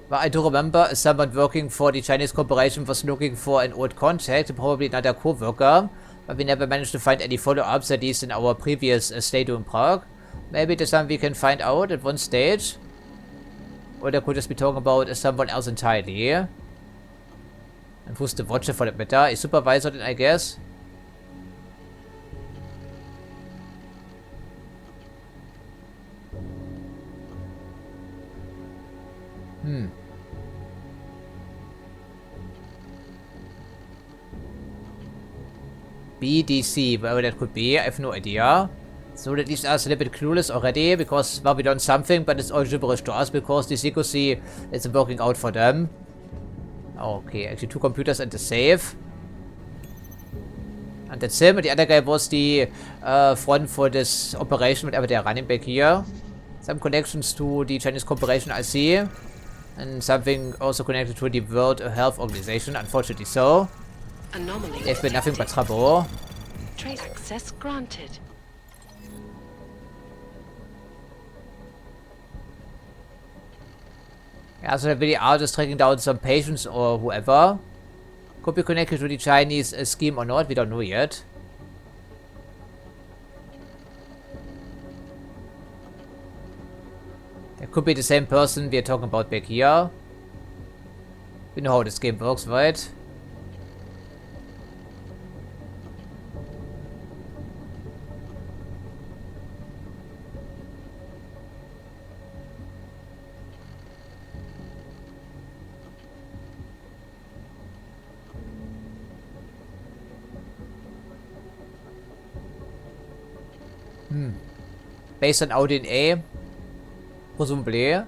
Well, I do remember someone working for the Chinese corporation was looking for an old contact, probably another co-worker, but we never managed to find any follow-ups, at least in our previous stay in Prague. Maybe there's something we can find out at one stage. Or they could just be talking about someone else entirely. And who's the watcher for that matter? A supervisor then, I guess? BDC, wherever that could be, I have no idea. So that leaves us a little bit clueless already, because, well, we done something, but it's all gibberish to us, because the secrecy isn't working out for them. Okay, actually 2 computers and the safe. And that's him. And the other guy was the front for this operation, whatever they're running back here. Some connections to the Chinese corporation, I see. And something also connected to the World Health Organization, unfortunately so. Anomaly They've been nothing but trouble. Trace access granted. Yeah, so they really are just tracking down some patients or whoever. Could be connected to the Chinese scheme or not, we don't know yet. It could be the same person we are talking about back here. We know how this game works, right? Based on our DNA, presumably. So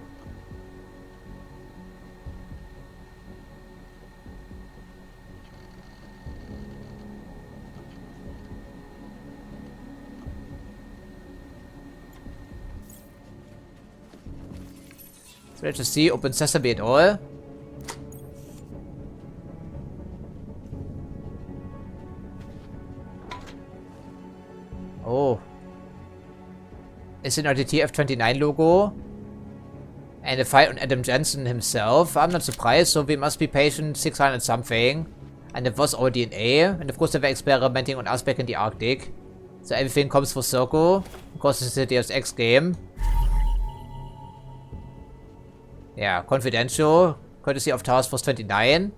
let's just see, open sesame at all. Oh. It's an TF29 logo. And a fight on Adam Jensen himself. I'm not surprised, so we must be patient 600 something. And it was our DNA. And of course they were experimenting on us back in the Arctic. So everything comes full circle. Of course it's a Deus Ex game. Yeah, confidential. Courtesy of Task Force 29.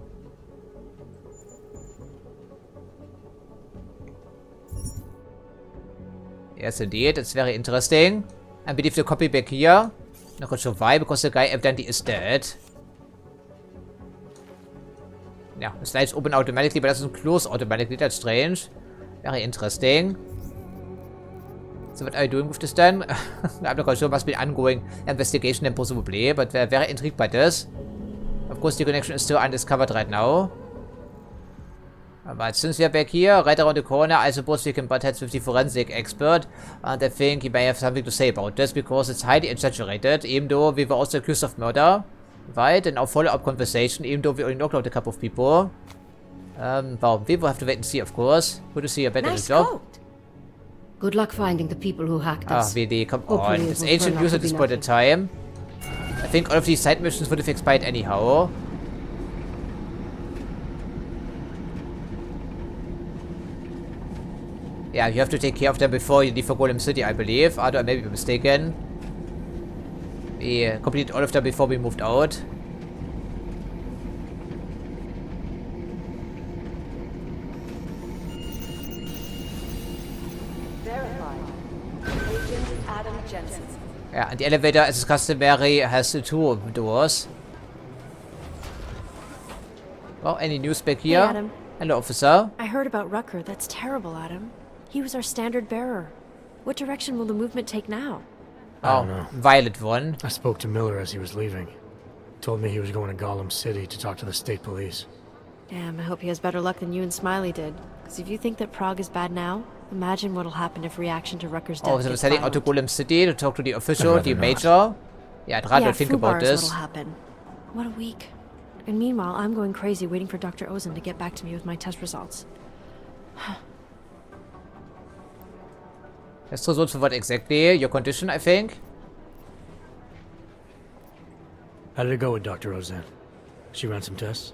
Yes, indeed. It's very interesting. I believe the copy back here. Not quite sure why, because the guy evidently is dead. Yeah, the slides open automatically, but doesn't close automatically. That's strange. Very interesting. So what are you doing with this then? I'm not quite sure. Must be an ongoing investigation then presumably, but we're very intrigued by this. Of course, the connection is still undiscovered right now. But since we are back here, right around the corner, I suppose we can butt heads with the forensic expert. And I think he may have something to say about this, because it's highly exaggerated, even though we were also accused of murder. Right? And our follow-up conversation, even though we only knocked out a couple of people. Well, we will have to wait and see, of course. Good to see you better Nice job. coat. Good luck finding the people who hacked Ah, us. VD, come Hopefully on. it It's will ancient turn out news to at this be point in time. I think all of these side missions would have expired anyhow. Yeah, you have to take care of them before you leave for Golem City, I believe. Although I may be mistaken. We completed all of them before we moved out. Verified. Agent Adam Jensen. Yeah, and the elevator, as is customary, has two doors. Well, any news back here? Hey, Adam. Hello, officer. I heard about Rucker. That's terrible, Adam. He was our standard bearer. What direction will the movement take now? I don't know. Violet one. I spoke to Miller as he was leaving. Told me he was going to Golem City to talk to the state police. Damn, I hope he has better luck than you and Smiley did. Because if you think that Prague is bad now, imagine what'll happen if reaction to Rucker's death Oh, so we're gets heading out to violent. Golem City to talk to the official, I'd the rather major. Yeah, I'd rather Yeah, think Fubar about is this. what'll happen. What a week. And meanwhile, I'm going crazy waiting for Dr. Ozen to get back to me with my test results. Test results for what exactly? Your condition, I think? How did it go with Dr. Ozen? She ran some tests?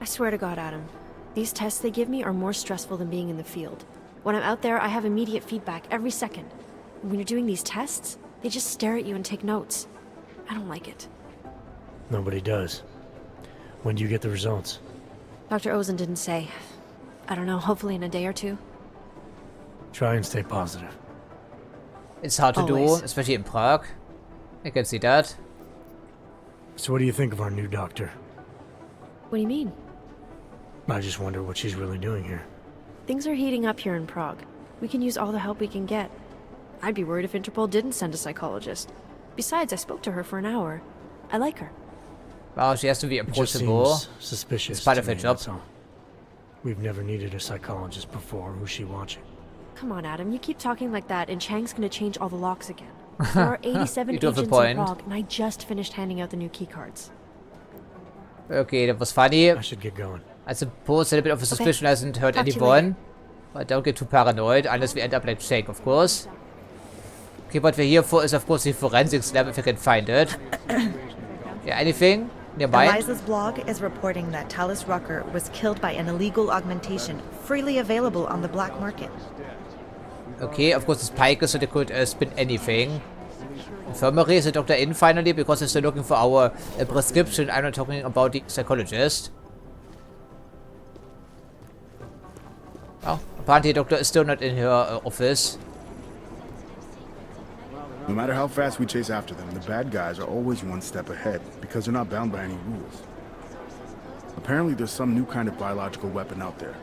I swear to God, Adam. These tests they give me are more stressful than being in the field. When I'm out there, I have immediate feedback every second. And when you're doing these tests, they just stare at you and take notes. I don't like it. Nobody does. When do you get the results? Dr. Ozen didn't say. I don't know, hopefully in a day or two. Try and stay positive. It's hard to Always. do, especially in Prague. I can see that. So what do you think of our new doctor? What do you mean? I just wonder what she's really doing here. Things are heating up here in Prague. We can use all the help we can get. I'd be worried if Interpol didn't send a psychologist. Besides, I spoke to her for an hour. I like her. Well, she has to be It just approachable. seems suspicious. It's part to of her me, job. that's all. We've never needed a psychologist before. Who's she watching? Come on, Adam. You keep talking like that, and Chang's gonna change all the locks again. There are 87 You do have a agents in point. Prague, and I just finished handing out the new keycards. Okay, that was funny. I should get going. I suppose a bit of a suspicion hasn't hurt Talk to you anyone. But don't get too paranoid, unless we end up like Jake, of course. Okay, what we're here for is, of course, the forensics lab, if we can find it. Yeah, anything nearby? Eliza's blog is reporting that Tallis Rucker was killed by an illegal augmentation, freely available on the black market. Okay, of course, it's Pikers, so they could spin anything. Infirmary, is the doctor in finally? Because they're still looking for our prescription. I'm not talking about the psychologist. Oh, apparently the doctor is still not in her office. No matter how fast we chase after them, the bad guys are always one step ahead because they're not bound by any rules. Apparently there's some new kind of biological weapon out there.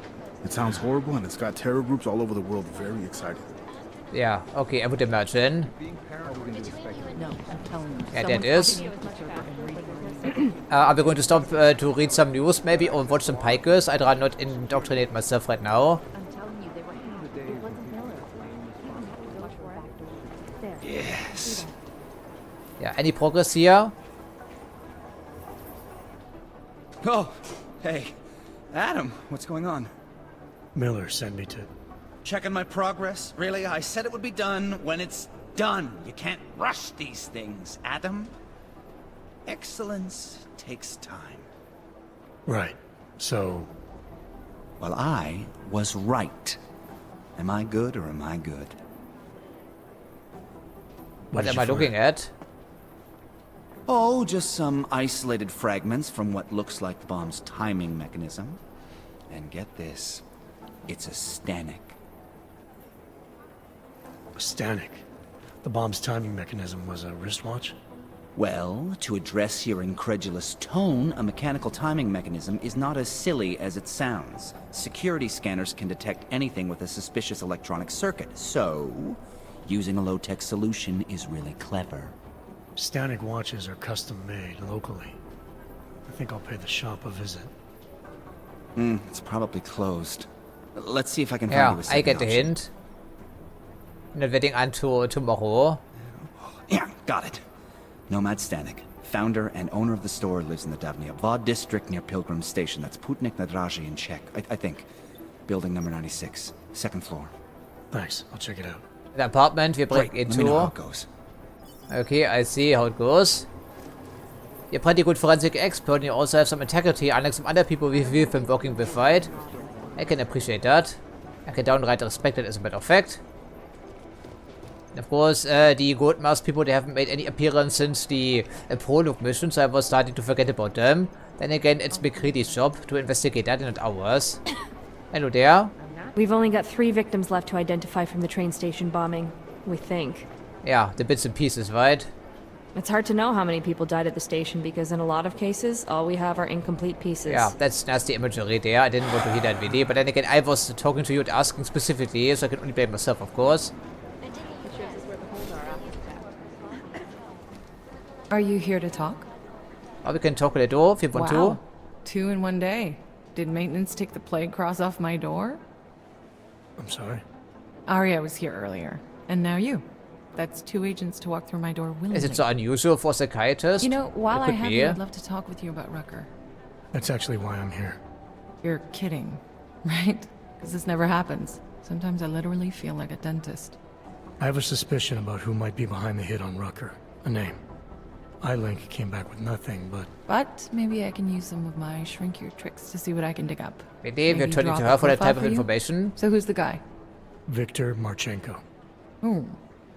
It sounds horrible and it's got terror groups all over the world very excited. Yeah, okay, I would imagine. No, I'm telling you. Yeah, that is. Are we going to stop to read some news maybe or watch some Pikers? I'd rather not indoctrinate myself right now. Yes. Yeah, any progress here? Oh, hey. Adam, what's going on? Miller sent me to... Checking my progress? Really? I said it would be done when it's done. You can't rush these things, Adam. Excellence takes time. Right. So... Well, I was right. Am I good or am I good? What am I looking at? Oh, just some isolated fragments from what looks like the bomb's timing mechanism. And get this, it's a Stanek. A Stanek? The bomb's timing mechanism was a wristwatch? Well, to address your incredulous tone, a mechanical timing mechanism is not as silly as it sounds. Security scanners can detect anything with a suspicious electronic circuit, so using a low-tech solution is really clever. Stanek watches are custom-made locally. I think I'll pay the shop a visit. It's probably closed. Let's see if I can find you a second I get the option. hint. Not waiting until tomorrow. Yeah, got it. Nomad Stanek, founder and owner of the store, lives in the Davnia Vod district near Pilgrim Station. That's Putnik Nadraji in Czech, I think. Building number 96, second floor. Thanks, I'll check it out. The apartment we break Great, into. let me know how it goes. Okay, I see how it goes. You're pretty good forensic expert and you also have some integrity, unlike some other people we've been working with, right? I can appreciate that. I can downright respect it as a matter of fact. And of course, the Gold Mask people, they haven't made any appearance since the prologue mission, so I was starting to forget about them. Then again, it's McCready's job to investigate that in not ours. Hello there. We've only got 3 victims left to identify from the train station bombing, we think. Yeah, the bits and pieces, right? It's hard to know how many people died at the station because in a lot of cases, all we have are incomplete pieces. Yeah, that's nasty imagery there. I didn't want to hear that really, but then again, I was talking to you and asking specifically, so I can only blame myself, of course. Are you here to talk? Or we can talk a little if you want Wow. 2 in one day. Did maintenance take the plague cross off my door? I'm sorry. Arya was here earlier, and now you. That's 2 agents to walk through my door willingly. Is it so unusual for a psychiatrist? You know, while It I could have be. you, I'd love to talk with you about Rucker. That's actually why I'm here. You're kidding, right? Because this never happens. Sometimes I literally feel like a dentist. I have a suspicion about who might be behind the hit on Rucker. A name. iLink came back with nothing, but... But maybe I can use some of my shrink your tricks to see what I can dig up. Maybe you're Maybe turning draw to up her a for that profile type of for you? information. So who's the guy? Viktor Marchenko. Oh,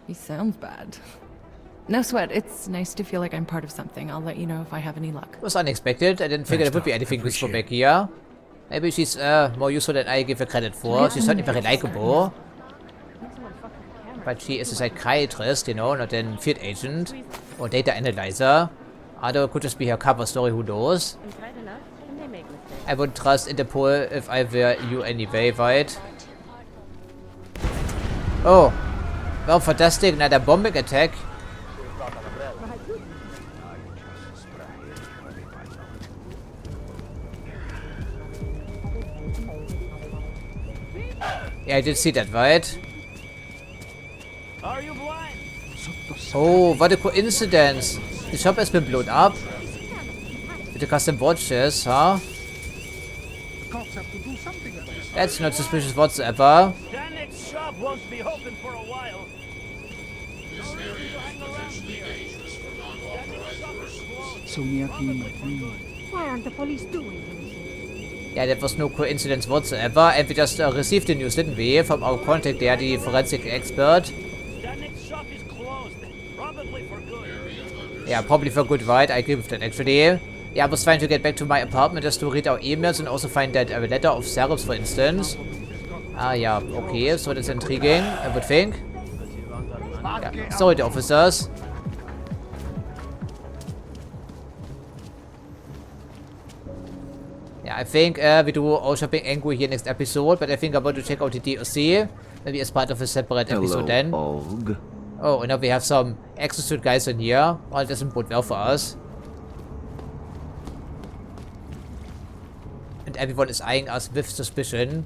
he sounds bad. No sweat, it's nice to feel like I'm part of something. I'll let you know if I have any luck. It was unexpected. I didn't figure there would be anything useful back here. Maybe she's more useful than I give her credit for. She's certainly very likable. But she is a psychiatrist, you know, not a field agent or data analyzer. Although it could just be her cover story, who knows? I would trust Interpol if I were you anyway, right? Oh. Well, fantastic. Another bombing attack. Yeah, I did see that, right? Oh, what a coincidence. The shop has been blown up. With the custom watches, huh? That's not suspicious whatsoever. Shop won't be open for a while. Why aren't the police doing anything? Yeah, that was no coincidence whatsoever. And we just received the news, didn't we? From our contact there, the forensic expert. Yeah, probably for good, right? I agree with that, actually. Yeah, I was trying to get back to my apartment just to read our emails and also find that letter of Seraph, for instance. Ah, yeah, okay, so that's intriguing, I would think. Yeah, sorry, the officers. Yeah, I think we do all shopping Angu here next episode, but I think I'm going to check out the DLC, maybe as part of a separate episode then. Oh, and now we have some exosuit guys in here. Well, it doesn't bode well for us. And everyone is eyeing us with suspicion,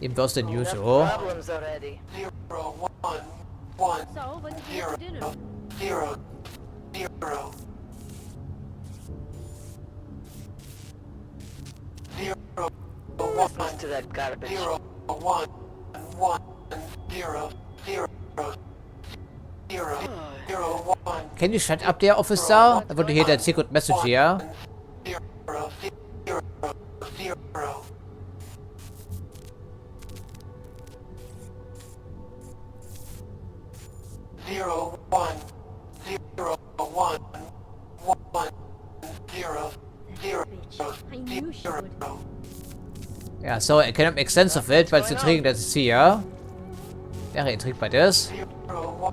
even worse than usual. Problems already. 0, 1, 1. So, what did you have for dinner? 0, 0. 0, 1. Listen to that garbage. 0, 1, 1, 0, 0. 0, 0, 1. Can you shut up there, officer? I want to hear that secret message here. 0, 0, 0. 0, 1, 0, 1, 1, 0, 0, I knew she would. Yeah, so I cannot make sense of it, but it's intriguing that it's here. Very intrigued by this.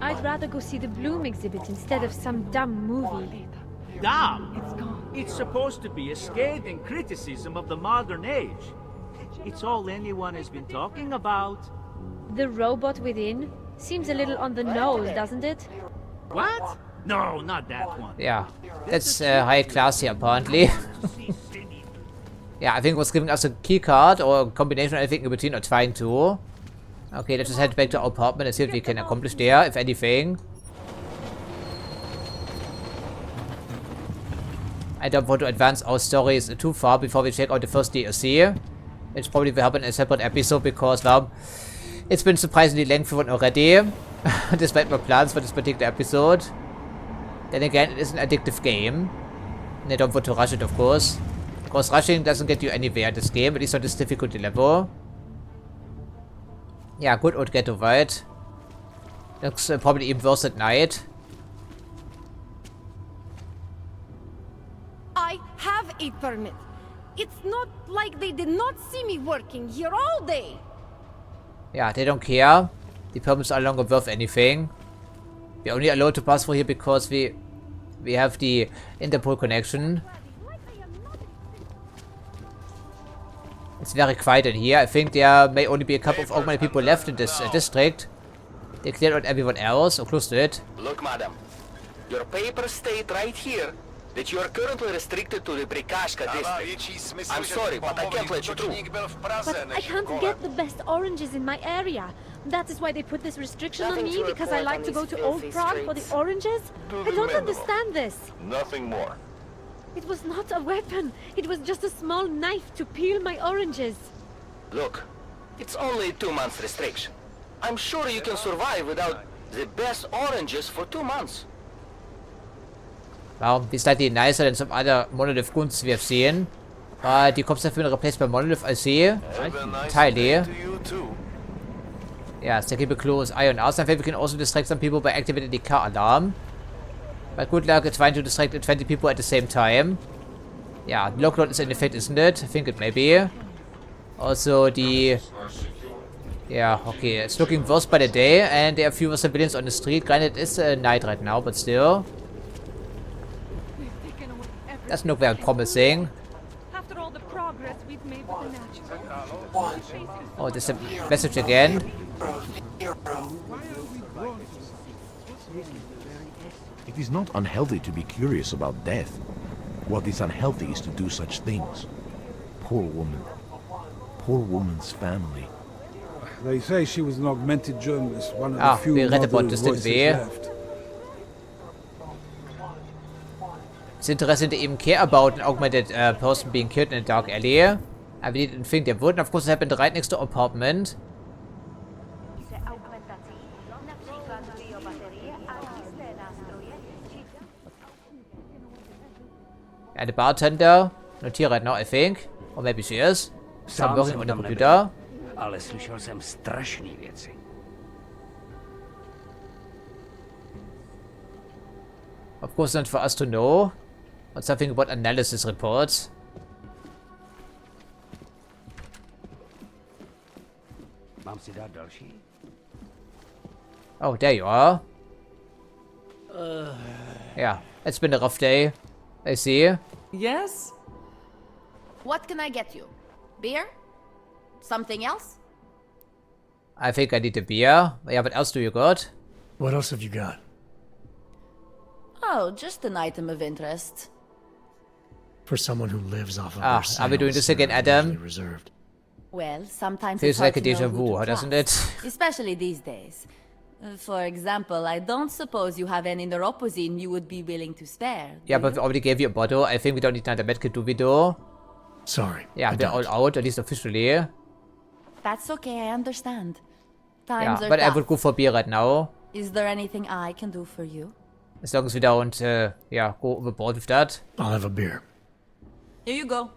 I'd rather go see the Bloom exhibit instead of some dumb movie. Damn! It's supposed to be a scathing criticism of the modern age. It's all anyone has been talking about. The robot within seems a little on the nose, doesn't it? What? No, not that one. Yeah, that's high class here, apparently. Yeah, I think it was giving us a key card or a combination of everything in between, or trying to. Okay, let's just head back to our apartment and see what we can accomplish there, if anything. I don't want to advance our stories too far before we check out the first DLC. Which probably will happen in a separate episode because, well, it's been surprisingly lengthy one already. Despite my plans for this particular episode. Then again, it is an addictive game. And I don't want to rush it, of course. Because rushing doesn't get you anywhere in this game, at least on this difficulty level. Yeah, good old ghetto, right? Looks probably even worse at night. I have a permit. It's not like they did not see me working here all day. Yeah, they don't care. The permits are no longer worth anything. We're only allowed to pass through here because we have the Interpol connection. It's very quiet in here. I think there may only be a couple of augmented people left in this district. They cleared out everyone else, or close to it. Look, madam. Your papers state right here that you are currently restricted to the Brikashka district. I'm sorry, but I can't let you through. But I can't get the best oranges in my area. That is why they put this restriction on me, because I like to go to Old Prague for the oranges? I don't understand this. Nothing more. It was not a weapon. It was just a small knife to peel my oranges. Look, it's only a 2-month restriction. I'm sure you can survive without the best oranges for 2 months. Wow, he's slightly nicer than some other Monolith goons we have seen. But the cops have been replaced by Monolith, I see. Entirely. Yeah, so keep a close eye on us. I think we can also distract some people by activating the car alarm. But good luck at trying to distract 20 people at the same time. Yeah, the lockdown is in effect, isn't it? I think it may be. Also, the... Yeah, okay, it's looking worse by the day, and there are fewer civilians on the street. Granted, it's night right now, but still. That's not very promising. After all the progress we've made with the natural. Oh, there's a message again. It is not unhealthy to be curious about death. What is unhealthy is to do such things. Poor woman. Poor woman's family. They say she was an augmented journalist, one of the few rettet modern das den voices weh. left. It's interesting to even care about an augmented person being killed in a dark alley. I didn't think there would, and of course it happened right next to apartment. And the bartender, not here right now, I think. Or maybe she is. Some working on the computer. Ale slyšel jsem strašný věci. Of course not for us to know. But something about analysis reports. Mám si dát další? Oh, there you are. Yeah, it's been a rough day. I see. Yes? What can I get you? Beer? Something else? I think I need a beer. Yeah, what else do you got? What else have you got? Oh, just an item of interest. For someone who lives off of their sales, are we doing this again, they're Adam? usually reserved. Well, sometimes Feels it's hard like a to know deja who vu, to doesn't trust, it? especially these days. For example, I don't suppose you have any neuropozyne you would be willing to spare. Yeah, but we already gave you a bottle. I think we don't need another medkit, do we though? Sorry. Yeah, we're all out, at least officially. That's okay, I understand. Times Yeah, are but I tough. would go for beer right now. Is there anything I can do for you? As long as we don't, yeah, go overboard with that. I'll have a beer. Here you go.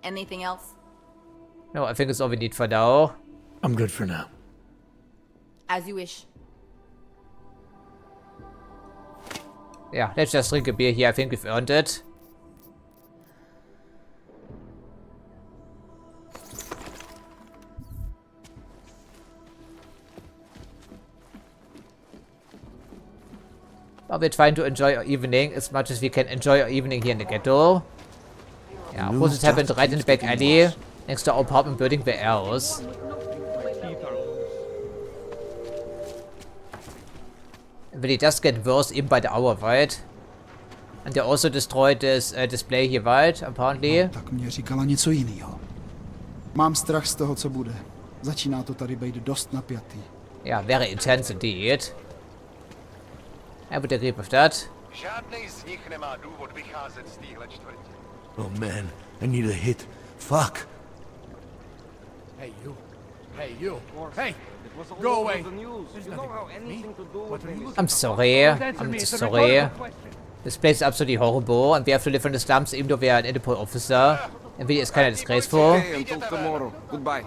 Anything else? No, I think it's all we need for now. I'm good for now. As you wish. Yeah, let's just drink a beer here. I think we've earned it. But we're trying to enjoy our evening as much as we can enjoy our evening here in the ghetto. Yeah, of course it happened right in the back alley, next to our apartment building where else. But it does get worse even by the hour, right? And they also destroyed this display here, right? Apparently. Tak mě říkala něco jiného. Mám strach z toho, co bude. Začíná to tady být dost napjatý. Yeah, very intense indeed. I would agree with that. Žádnej z nich nemá důvod vycházet z téhle čtvrti. Oh man, I need a hit. Fuck. Hey, you. Hey, you. Hey! Go away! I'm sorry. I'm sorry. This place is absolutely horrible, and we have to live in the slums even though we are an Interpol officer. And really, it's kind of disgraceful. Until tomorrow. Goodbye.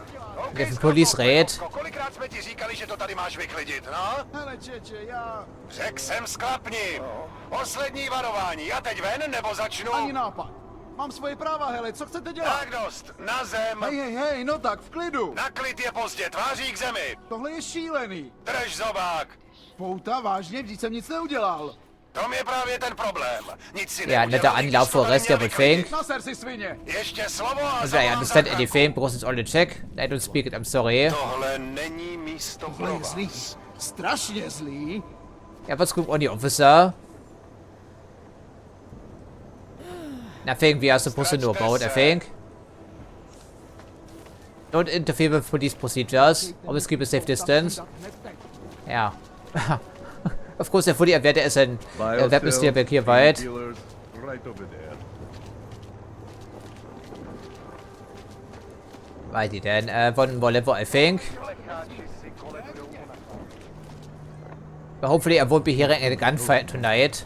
We have a police raid. Kolikrát jsme ti říkali, že to tady máš vyklidit, no? Hele, čeče, já... Řekl jsem sklapni. Poslední varování. Já teď ven, nebo začnu? Ani nápad. Mám svoje práva, hele, co chcete dělat? Tak dost, na zem. Hej, no tak, v klidu. Na klid je pozdě, tváří k zemi. Tohle je šílený. Drž zobák. Pouta, vážně, vždyť jsem nic neudělal. To je právě ten problém. Nic si Yeah, netter Anlauf for rest, I would think. Naser si svině. Ještě slovo a As I understand anything, because it's all in Czech. I don't speak it, I'm sorry. Tohle není místo pro vás. Zlý. Strašně zlý. Yeah, what's going on, the officer? Nothing we are supposed to know about, I think. Don't interfere with police procedures. Always keep a safe distance. Yeah. Of course, they're fully aware there is a weapon back here, right? Right over there. Righty then. One more level, I think. But hopefully I won't be hearing a gunfight tonight.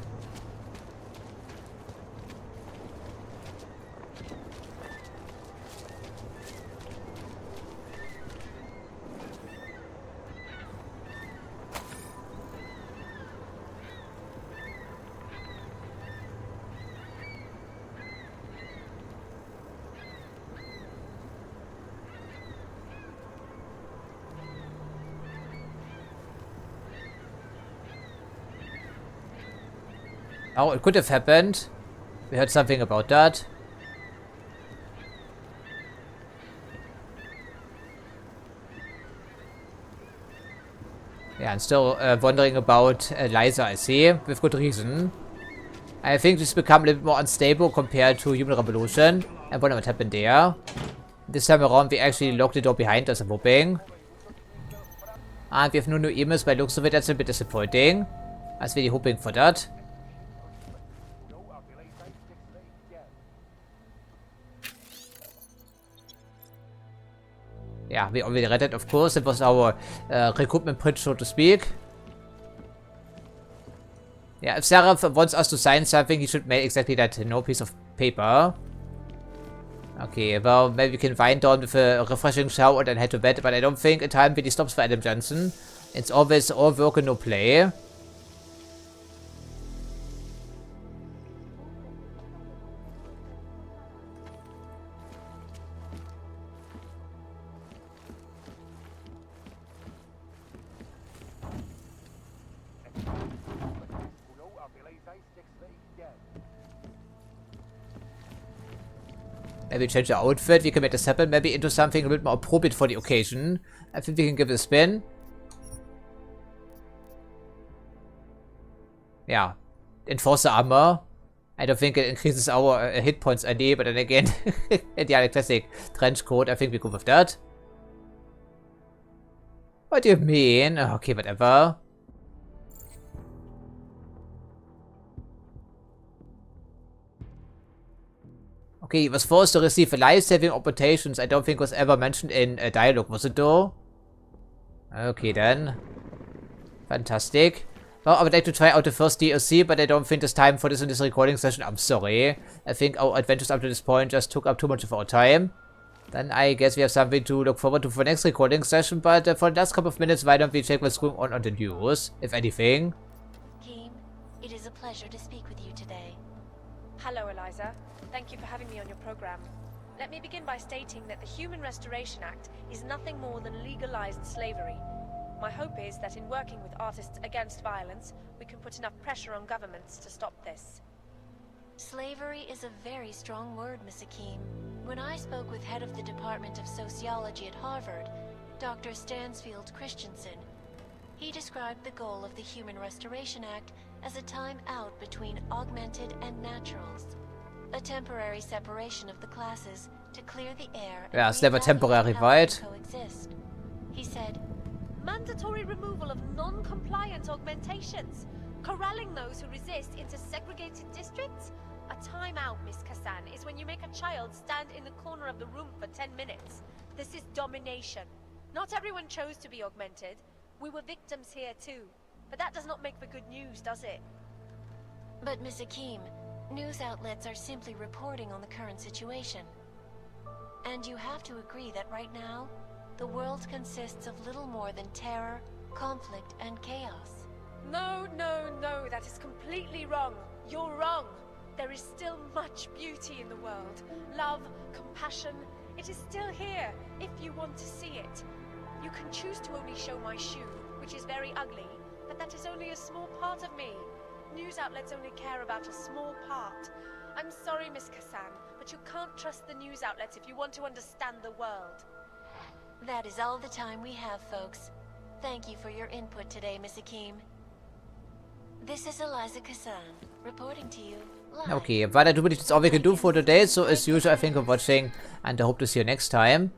Oh, it could have happened. We heard something about that. Yeah, I'm still wondering about Liza, I see, with good reason. I think this become a little bit more unstable compared to Human Revolution. I wonder what happened there. This time around we actually locked the door behind us, I'm hoping. And we have no new emails by looks of it. That's a bit disappointing. I was really hoping for that. Yeah, we already read it, of course. It was our recruitment pitch, so to speak. Yeah, if Seraph wants us to sign something, he should make exactly that, no piece of paper. Okay, well, maybe we can wind down with a refreshing shower and then head to bed, but I don't think a time really stops for Adam Jensen. It's always all work and no play. Maybe change the outfit, we can make this happen, maybe into something a bit more appropriate for the occasion. I think we can give it a spin. Yeah, Enforcer armor. I don't think it increases our hit points any, but then again, yeah, the classic trench coat, I think we go with that. What do you mean? Okay, whatever. Okay, he was forced to receive life-saving augmentations. I don't think was ever mentioned in a dialogue, was it though? Okay then. Fantastic. Well, I would like to try out the first DLC, but I don't think there's time for this in this recording session. I'm sorry. I think our adventures up to this point just took up too much of our time. Then I guess we have something to look forward to for the next recording session, but for the last couple of minutes, why don't we check what's going on the news, if anything. Keem, it is a pleasure to speak with you today. Hello, Eliza. Thank you for having me on your program. Let me begin by stating that the Human Restoration Act is nothing more than legalized slavery. My hope is that in working with artists against violence, we can put enough pressure on governments to stop this. Slavery is a very strong word, Miss Akeem. When I spoke with head of the Department of Sociology at Harvard, Dr. Stansfield Christensen, he described the goal of the Human Restoration Act as a time out between augmented and naturals. A temporary separation of the classes to clear the air. Yeah, it's never temporary, right? Coexist. He said, mandatory removal of non-compliant augmentations, corralling those who resist into segregated districts. A timeout, Miss Kassan, is when you make a child stand in the corner of the room for 10 minutes. This is domination. Not everyone chose to be augmented. We were victims here too. But that does not make for good news, does it? But Miss Akeem, news outlets are simply reporting on the current situation. And you have to agree that right now, the world consists of little more than terror, conflict, and chaos. No, that is completely wrong. You're wrong. There is still much beauty in the world. Love, compassion, it is still here, if you want to see it. You can choose to only show my shoe, which is very ugly, but that is only a small part of me. News outlets only care about a small part. I'm sorry, Miss Kassan, but you can't trust the news outlets if you want to understand the world. That is all the time we have, folks. Thank you for your input today, Miss Akeem. This is Eliza Kassan, reporting to you live. Okay, but that's all we can do for today. So as usual, I think of watching, and I hope to see you next time.